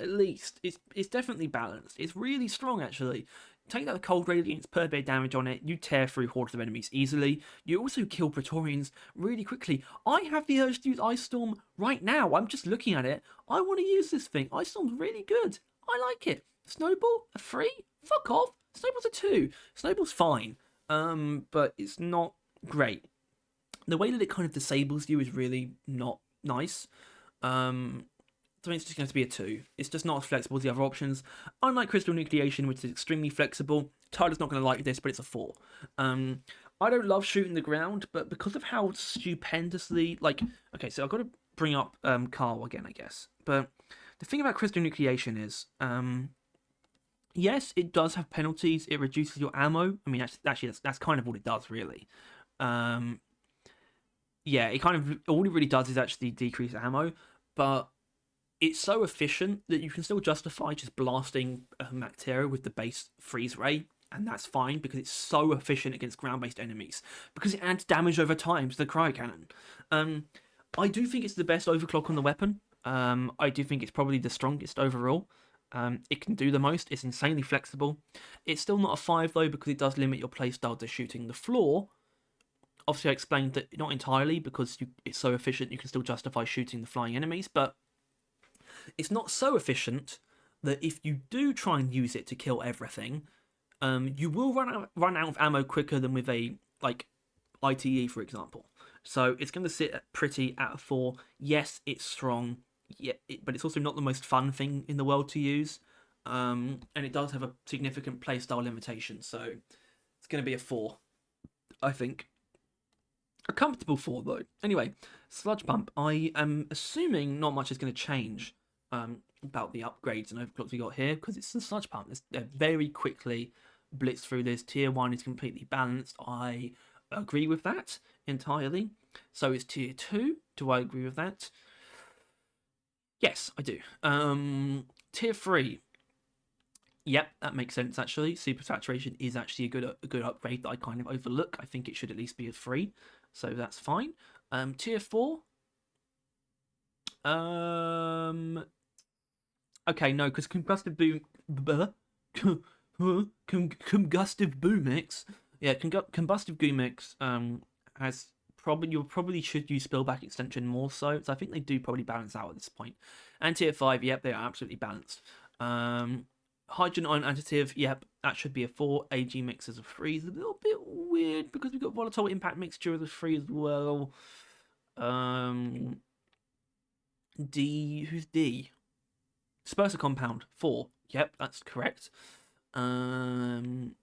at least. It's definitely balanced. It's really strong, actually. Take that Cold Radiance per bit damage on it, you tear through hordes of enemies easily. You also kill Praetorians really quickly. I have the urge to use Ice Storm right now. I'm just looking at it. I want to use this thing. Ice Storm's really good. I like it. Snowball, a 3? Fuck off. Snowball's a 2. Snowball's fine, but it's not great. The way that it kind of disables you is really not nice. So it's just going to be a 2. It's just not as flexible as the other options. Unlike Crystal Nucleation, which is extremely flexible, Tyler's not going to like this, but it's a 4. I don't love shooting the ground, but because of how stupendously, like, okay, so I've got to bring up Carl again, I guess. But the thing about Crystal Nucleation is, yes, it does have penalties. It reduces your ammo. I mean, actually, that's kind of what it does, really. Yeah, it kind of, all it really does is actually decrease ammo, but it's so efficient that you can still justify just blasting Mactera with the base freeze ray, and that's fine because it's so efficient against ground-based enemies, because it adds damage over time to the cryo cannon. I do think it's the best overclock on the weapon. I do think it's probably the strongest overall. It can do the most. It's insanely flexible. It's still not a 5 though, because it does limit your playstyle to shooting the floor. Obviously, I explained that not entirely, because it's so efficient you can still justify shooting the flying enemies, but it's not so efficient that if you do try and use it to kill everything, you will run out of ammo quicker than with a ITE, for example. So it's going to sit at pretty at a 4. Yes, it's strong, but it's also not the most fun thing in the world to use. And it does have a significant playstyle limitation, so it's going to be a 4, I think. A comfortable 4, though. Anyway, Sludge Pump. I am assuming not much is going to change about the upgrades and overclocks we got here, because it's the Sludge Pump. They're very quickly blitz through this. Tier 1 is completely balanced. I agree with that entirely. So is Tier 2. Do I agree with that? Yes, I do. Tier 3. Yep, that makes sense, actually. Super Saturation is actually a good upgrade that I kind of overlook. I think it should at least be a 3, so that's fine. Tier 4. Okay, no, because Combustive Boom... Combustive Boomix... Yeah, Combustive Boomix has... You probably should use Spillback Extension more so I think they do probably balance out at this point. And Tier 5, yep, they are absolutely balanced. Hydrogen Ion Additive, yep, that should be a 4. AG Mix is a 3. It's a little bit weird because we've got Volatile Impact Mixture as a 3 as well. D, who's D? Disperser Compound, 4. Yep, that's correct. Good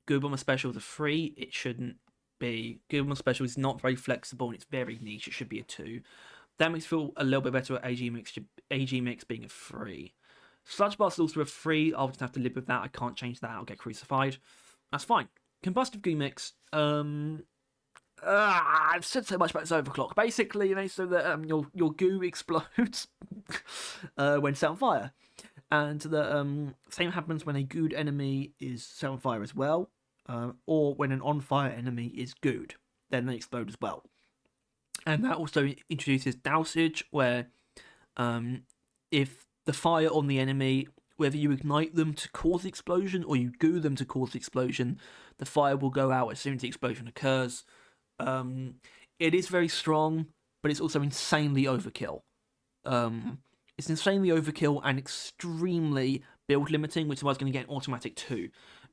Bomber Special is a 3. It shouldn't be. Good Bomber Special is not very flexible and it's very niche. It should be a 2. That makes me feel a little bit better at AG Mix being a 3. Sludge Blast is also a 3. I'll just have to live with that. I can't change that. I'll get crucified. That's fine. Combustive Goo Mix. I've said so much about this overclock. Basically, so that your goo explodes when set on fire, and the same happens when a gooed enemy is set on fire as well, or when an on fire enemy is gooed, then they explode as well. And that also introduces dousage, where if the fire on the enemy, whether you ignite them to cause the explosion or you goo them to cause the explosion, the fire will go out as soon as the explosion occurs. It is very strong, but it's also insanely overkill. It's insanely overkill and extremely build limiting, which is why I was going to get an automatic 2.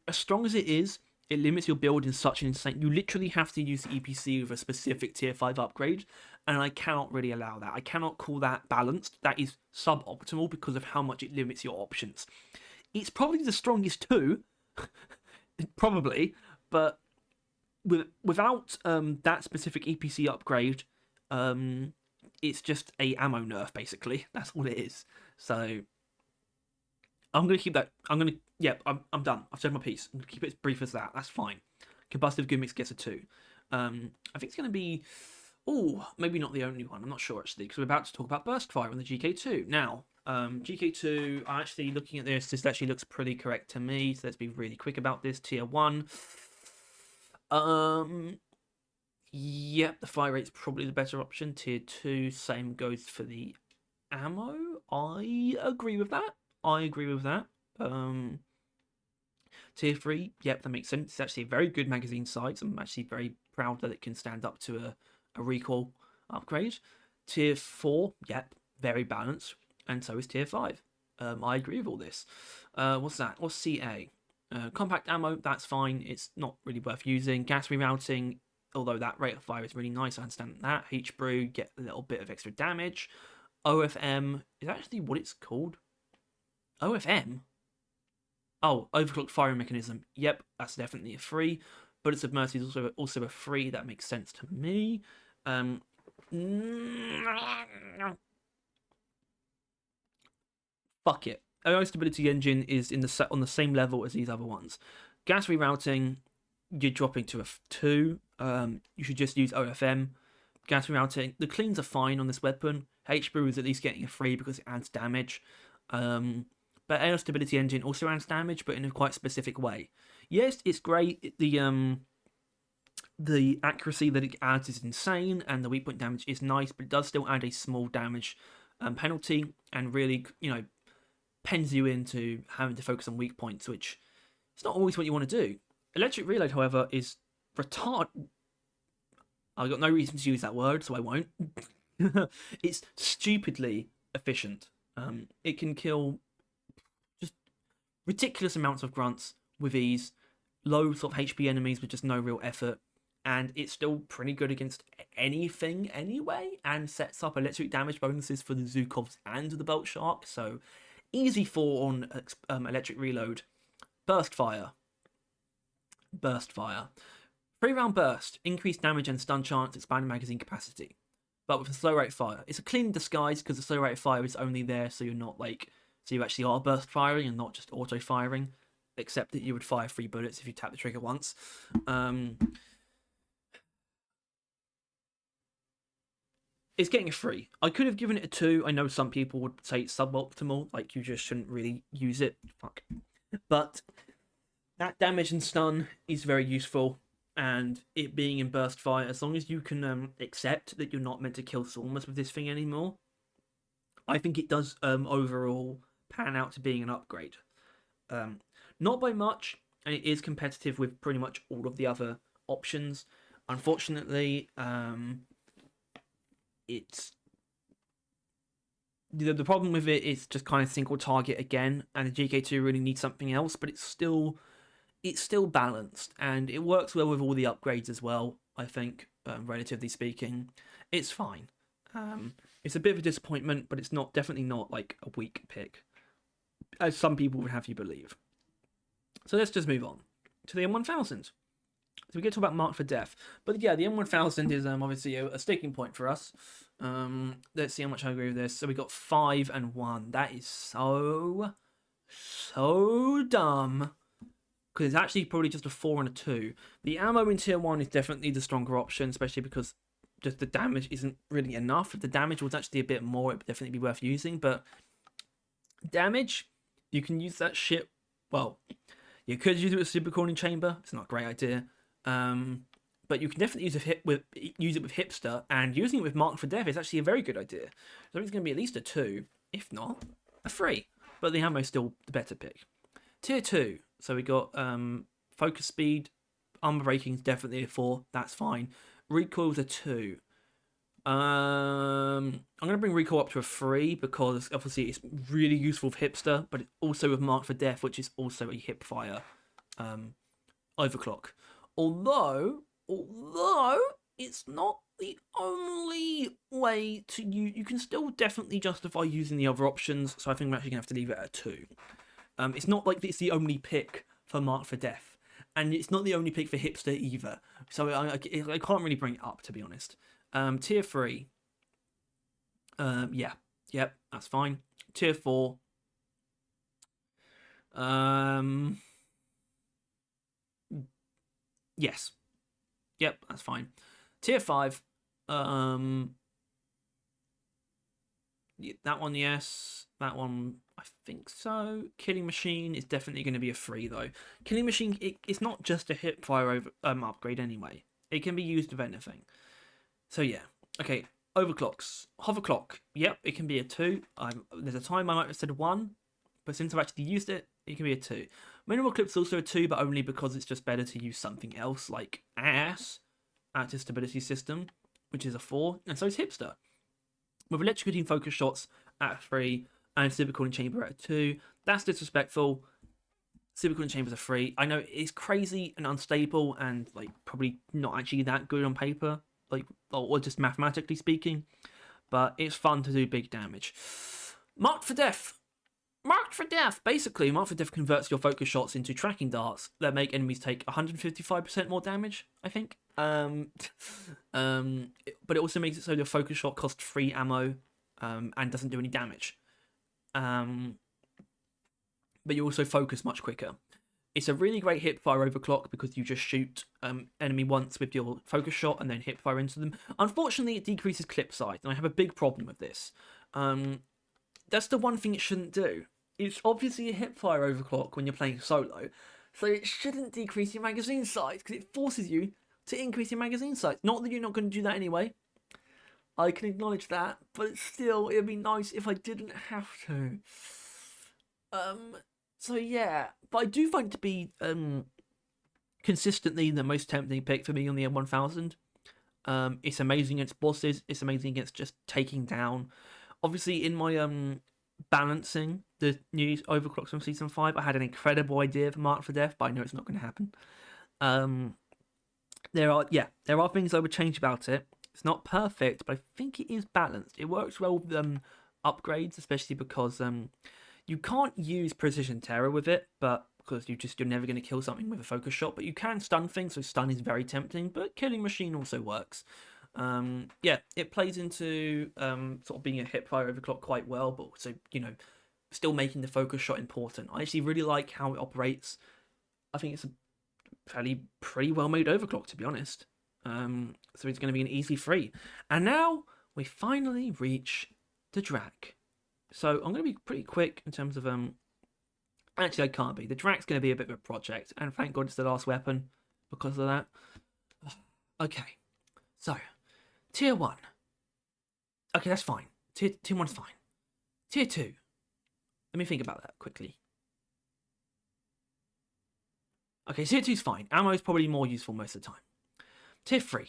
As strong as it is, it limits your build in such an insane... You literally have to use the EPC with a specific tier 5 upgrade, and I cannot really allow that. I cannot call that balanced. That is suboptimal because of how much it limits your options. It's probably the strongest 2, probably, but without that specific EPC upgrade, it's just a ammo nerf, basically. That's all it is. So I'm going to keep that. I'm done. I've said my piece. I'm going to keep it as brief as that. That's fine. Combustive Gimmicks gets a 2. I think it's going to be... Oh, maybe not the only one. I'm not sure, actually, because we're about to talk about Burst Fire on the GK2. Now, GK2, I'm actually looking at this. This actually looks pretty correct to me, so let's be really quick about this. Tier 1. Yep, the fire rate's probably the better option. Tier 2, same goes for the ammo. I agree with that. Tier 3, yep, that makes sense. It's actually a very good magazine size. I'm actually very proud that it can stand up to a recoil upgrade. Tier 4, yep, very balanced. And so is Tier 5. I agree with all this. What's that? What's CA? Compact ammo, that's fine. It's not really worth using. Gas rerouting, although that rate of fire is really nice, I understand that. H-Brew, get a little bit of extra damage. OFM is actually what it's called. OFM? Oh, Overclocked Firing Mechanism. Yep, that's definitely a 3. Bullets of Mercy is also a 3. That makes sense to me. Fuck it. AI Stability Engine is on the same level as these other ones. Gas rerouting, you're dropping to a 2. You should just use OFM. Gas rerouting, the cleans are fine on this weapon. H-Brew is at least getting a 3 because it adds damage. But AI Stability Engine also adds damage, but in a quite specific way. Yes, it's great. The accuracy that it adds is insane, and the weak point damage is nice, but it does still add a small damage penalty, and really, pens you into having to focus on weak points, which is not always what you want to do. Electric reload, however, is retard. I've got no reason to use that word, so I won't. It's stupidly efficient. It can kill just ridiculous amounts of grunts with ease, low sort of HP enemies with just no real effort, and it's still pretty good against anything anyway, and sets up electric damage bonuses for the Zukovs and the Bolt Shark, so easy 4 on electric reload. Burst fire. 3-round burst, increased damage and stun chance, expanded magazine capacity. But with a slow rate fire. It's a clean disguise because the slow rate fire is only there so you're not like, so you actually are burst firing and not just auto firing, except that you would fire 3 bullets if you tap the trigger once. It's getting a 3. I could have given it a 2. I know some people would say it's suboptimal, like you just shouldn't really use it. Fuck. But that damage and stun is very useful, and it being in burst fire, as long as you can accept that you're not meant to kill Stormers with this thing anymore, I think it does overall pan out to being an upgrade. Not by much, and it is competitive with pretty much all of the other options. Unfortunately, it's the problem with it is just kind of single target again, and the GK2 really needs something else, but it's still balanced, and it works well with all the upgrades as well, I think, relatively speaking. It's fine. It's a bit of a disappointment, but it's definitely not like a weak pick, as some people would have you believe. So let's just move on to the M1000. So we get to talk about Marked for Death. But yeah, the M1000 is obviously a sticking point for us. Let's see how much I agree with this. So we got 5 and 1. That is so dumb. Because it's actually probably just a 4 and a 2. The ammo in tier 1 is definitely the stronger option, especially because just the damage isn't really enough. If the damage was actually a bit more, it would definitely be worth using. But damage, you can use that shit. Well, you could use it with super cooling chamber. It's not a great idea. But you can definitely use it with Hipster, and using it with Marked for Death is actually a very good idea. So it's going to be at least a 2, if not a 3. But the ammo is still the better pick. Tier 2. So we got focus speed, armor braking is definitely a 4. That's fine. Recoil's a 2. I'm going to bring recoil up to a 3 because obviously it's really useful with Hipster, but also with Marked for Death, which is also a hip fire overclock. Although it's not the only way to use, you can still definitely justify using the other options. So I think we're actually going to have to leave it at a 2. It's not like it's the only pick for Marked for Death, and it's not the only pick for Hipster either. So I can't really bring it up, to be honest. Tier 3. Yep, that's fine. Tier 4. Yes. Yep, that's fine. Tier 5. That one, yes. That one, I think so. Killing Machine is definitely going to be a 3, though. Killing Machine, it's not just a hipfire upgrade anyway. It can be used with anything. So yeah. Okay, overclocks. Hoverclock. Yep, it can be a 2. There's a time I might have said 1, but since I've actually used it, it can be a 2. Minimal Clip's also a 2, but only because it's just better to use something else, like Active Stability System, which is a 4, and so is Hipster. With electrocuting focus shots at 3, and Super Cooling Chamber at a 2, that's disrespectful. Super Cooling Chamber's a 3. I know it's crazy and unstable, and like probably not actually that good on paper, like or just mathematically speaking, but it's fun to do big damage. Marked for Death. Basically, Marked for Death converts your focus shots into tracking darts that make enemies take 155% more damage, I think. But it also makes it so your focus shot costs 3 ammo and doesn't do any damage. But you also focus much quicker. It's a really great hipfire overclock because you just shoot enemy once with your focus shot and then hipfire into them. Unfortunately, it decreases clip size, and I have a big problem with this. That's the one thing it shouldn't do. It's obviously a hipfire overclock when you're playing solo, so it shouldn't decrease your magazine size because it forces you to increase your magazine size. Not that you're not going to do that anyway. I can acknowledge that, but still, it'd be nice if I didn't have to. So yeah, but I do find it to be consistently the most tempting pick for me on the M1000. It's amazing against bosses. It's amazing against just taking down. Obviously, in my balancing the new overclocks from season 5, I had an incredible idea for Mark for Death, but I know it's not going to happen. There are things I would change about it. It's not perfect, but I think it is balanced. It works well with upgrades, especially because you can't use precision terror with it, but because you're never going to kill something with a focus shot. But you can stun things, so stun is very tempting. But killing machine also works. Yeah, it plays into sort of being a hipfire overclock quite well, but also still making the focus shot important. I actually really like how it operates. I think it's a pretty well made overclock, to be honest. So it's going to be an easy free. And now we finally reach the DRAK. So I'm going to be pretty quick in terms of actually I can't be. The DRAK's going to be a bit of a project, and thank God it's the last weapon because of that. Okay, so tier 1. Okay, that's fine. Tier 1's fine. Tier 2. Let me think about that quickly. Okay, tier 2's fine. Ammo is probably more useful most of the time. Tier 3.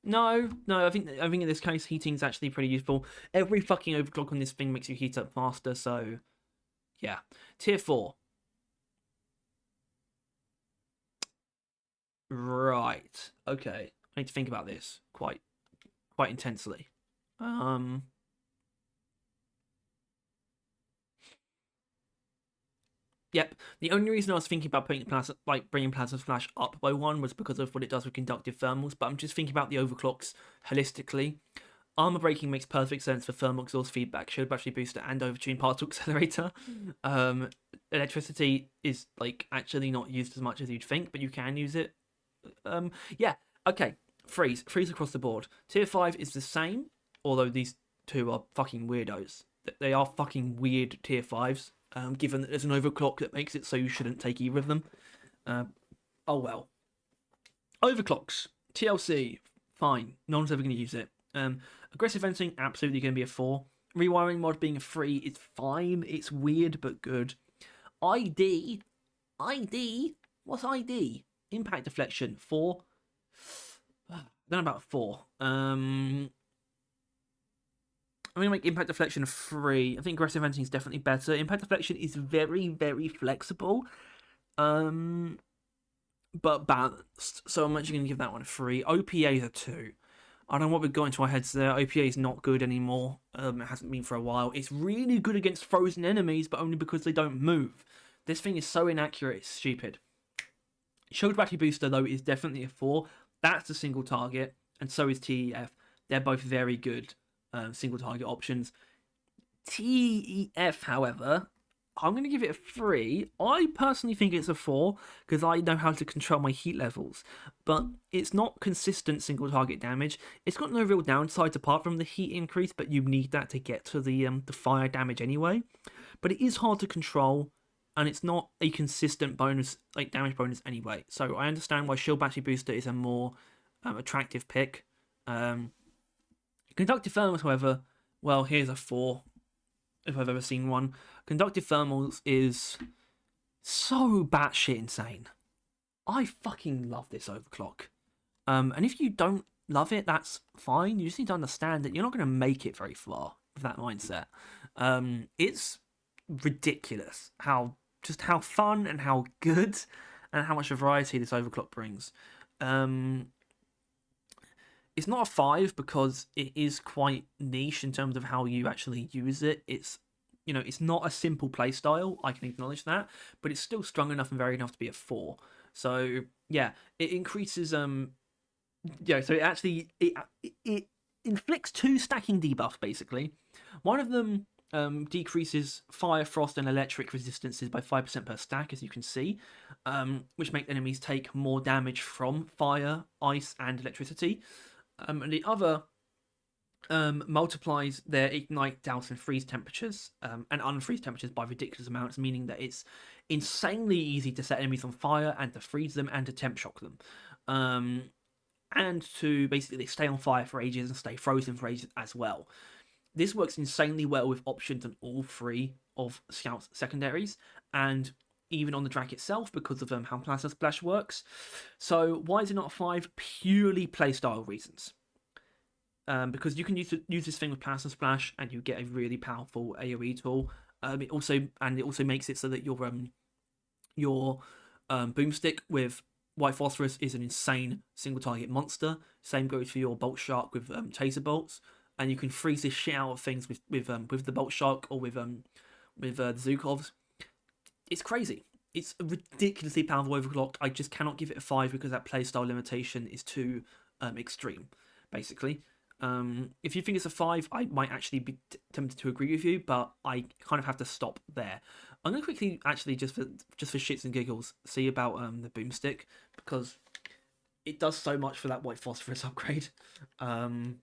No, I think in this case heating's actually pretty useful. Every fucking overclock on this thing makes you heat up faster, so yeah. Tier 4. Right. Okay. I need to think about this quite intensely. Yep. The only reason I was thinking about bringing Plasma Flash up by 1 was because of what it does with conductive thermals, but I'm just thinking about the overclocks holistically. Armor braking makes perfect sense for thermal exhaust feedback, shield battery booster, and overtune particle accelerator. Electricity is actually not used as much as you'd think, but you can use it. Yeah. Okay. Freeze across the board. Tier 5 is the same, although these two are fucking weirdos. They are fucking weird tier 5s. Given that there's an overclock that makes it so you shouldn't take either of them. Oh well. Overclocks. TLC, fine. No one's ever going to use it. Aggressive fencing, absolutely going to be a 4. Rewiring mod being a 3 is fine. It's weird but good. ID. What's ID? Impact deflection, 4. I don't know about 4. I'm going to make Impact Deflection 3. I think Aggressive Fencing is definitely better. Impact Deflection is very, very flexible, but balanced. So I'm actually going to give that one a 3. OPA is a 2. I don't know what we've got into our heads there. OPA is not good anymore. It hasn't been for a while. It's really good against frozen enemies, but only because they don't move. This thing is so inaccurate, it's stupid. Shield Battery Booster, though, is definitely a 4. That's a single target, and so is TEF. They're both very good single target options. TEF, however, I'm going to give it a 3. I personally think it's a 4 because I know how to control my heat levels, but it's not consistent single target damage. It's got no real downsides apart from the heat increase, but you need that to get to the fire damage anyway. But it is hard to control, and it's not a consistent bonus, damage bonus anyway. So I understand why Shield Battery Booster is a more attractive pick. Conductive thermals, however, well, here's a 4, if I've ever seen one. Conductive thermals is so batshit insane. I fucking love this overclock. And if you don't love it, that's fine. You just need to understand that you're not going to make it very far with that mindset. It's ridiculous how fun and how good and how much variety this overclock brings. It's not a 5 because it is quite niche in terms of how you actually use it. It's not a simple playstyle, I can acknowledge that, but it's still strong enough and varied enough to be a 4. So yeah, it increases so it inflicts 2 stacking debuffs basically. One of them decreases fire, frost, and electric resistances by 5% per stack, as you can see, which make enemies take more damage from fire, ice, and electricity. And the other multiplies their ignite, douse, and freeze temperatures and unfreeze temperatures by ridiculous amounts, meaning that it's insanely easy to set enemies on fire and to freeze them and to temp shock them. and to basically stay on fire for ages and stay frozen for ages as well. This works insanely well with options on all 3 of Scout's secondaries, and even on the DRAK itself because of how Plasma Splash works. So why is it not a 5? Purely playstyle reasons. Because you can use this thing with Plasma Splash and you get a really powerful AoE tool. It also makes it so that your boomstick with White Phosphorus is an insane single target monster. Same goes for your Bolt Shark with Taser Bolts, and you can freeze this shit out of things with the Bolt Shark or with the Zukovs. It's crazy. It's a ridiculously powerful overclock. I just cannot give it a 5 because that playstyle limitation is too extreme, basically. If you think it's a 5, I might actually be tempted to agree with you, but I kind of have to stop there. I'm going to quickly, actually, just for shits and giggles, see about the boomstick, because it does so much for that White Phosphorus upgrade. But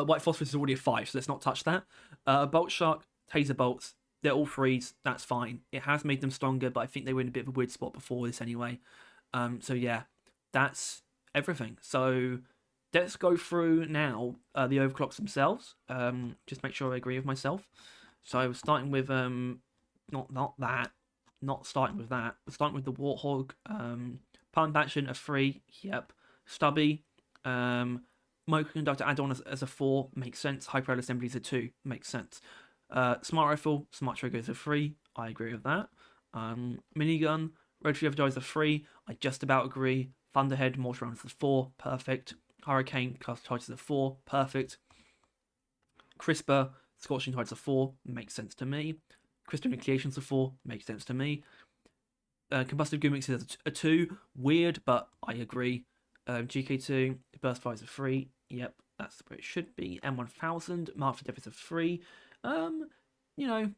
White Phosphorus is already a 5, so let's not touch that. Bolt Shark, Taser Bolts, they're all 3s, that's fine. It has made them stronger, but I think they were in a bit of a weird spot before this anyway. So yeah, that's everything. So let's go through now the overclocks themselves. Just make sure I agree with myself. So starting with not starting with that. We're starting with the Warthog. Pump Action a 3. Yep. Stubby. Microconductor add-on as a 4 makes sense. High Priority Assembly is a 2 makes sense. Smart Rifle, Smart Trigger is a 3. I agree with that. Minigun, Rotary Overdrive is a 3. I just about agree. Thunderhead, Mortar Rounds is a 4. Perfect. Hurricane, Cluster Charge is a 4. Perfect. Crisper, Scorching Tide is a 4. Makes sense to me. Crystal Nucleation is a 4. Makes sense to me. Combustive Gimmicks is a 2. Weird, but I agree. GK2, Burst Fire is a 3. Yep, that's where it should be. M1000, Mark for Death is a 3. You know,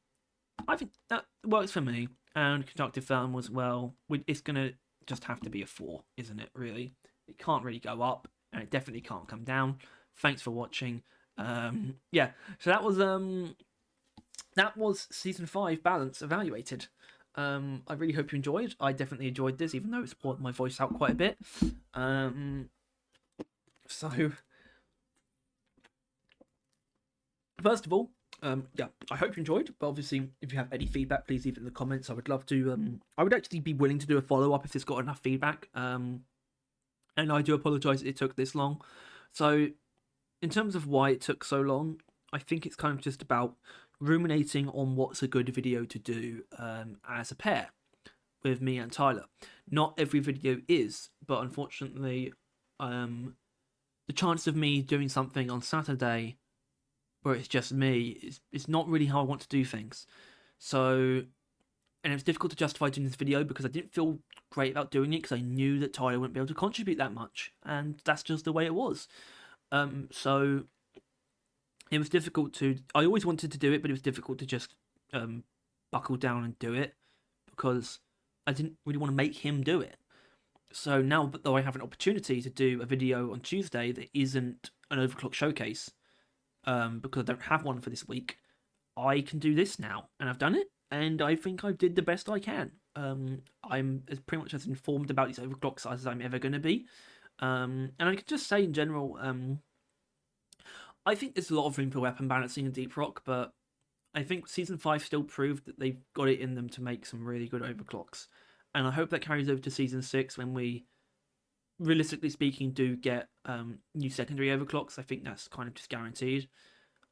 I think that works for me. And Conductive Thermal as well. It's going to just have to be a 4, isn't it, really? It can't really go up, and it definitely can't come down. Thanks for watching. Yeah, so that was Season 5 Balance Evaluated. I really hope you enjoyed. I definitely enjoyed this, even though it's brought my voice out quite a bit. So, first of all, yeah, I hope you enjoyed. But obviously, if you have any feedback, please leave it in the comments. I would love to. I would actually be willing to do a follow-up if it's got enough feedback. And I do apologise it took this long. So, in terms of why it took so long, I think it's kind of just about ruminating on what's a good video to do as a pair with me and Tyler. Not every video is, but unfortunately, the chance of me doing something on Saturday where it's just me is not really how I want to do things. So, and it was difficult to justify doing this video because I didn't feel great about doing it because I knew that Tyler wouldn't be able to contribute that much, and that's just the way it was. So it was difficult to. I always wanted to do it, but it was difficult to just buckle down and do it because I didn't really want to make him do it. So now, though, I have an opportunity to do a video on Tuesday that isn't an overclock showcase, because I don't have one for this week, I can do this now, and I've done it, and I think I did the best I can. I'm pretty much as informed about these overclocks as I'm ever going to be. And I could just say in general, I think there's a lot of room for weapon balancing in Deep Rock, but I think Season 5 still proved that they've got it in them to make some really good overclocks. And I hope that carries over to Season 6 when we, realistically speaking, do get new secondary overclocks. I think that's kind of just guaranteed.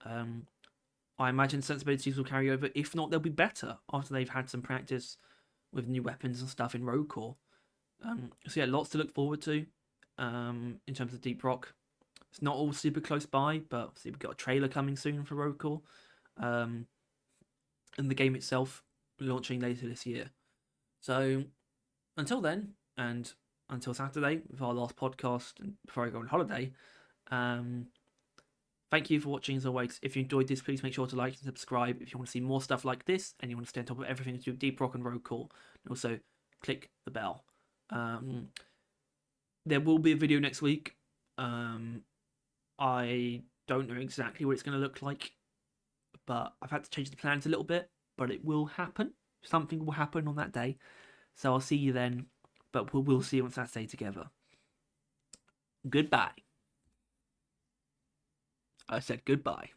I imagine sensibilities will carry over. If not, they'll be better after they've had some practice with new weapons and stuff in Rogue Core. So yeah, lots to look forward to in terms of Deep Rock. It's not all super close by, but obviously we've got a trailer coming soon for Rogue Core. And the game itself launching later this year. So until then, and until Saturday with our last podcast and before I go on holiday, thank you for watching as always. If you enjoyed this, please make sure to like and subscribe if you want to see more stuff like this and you want to stay on top of everything to do with Deep Rock and Rogue Core. And also click the bell. There will be a video next week. I don't know exactly what it's going to look like, but I've had to change the plans a little bit, but it will happen. Something will happen on that day. So I'll see you then, but we'll see you on Saturday together. Goodbye. I said goodbye.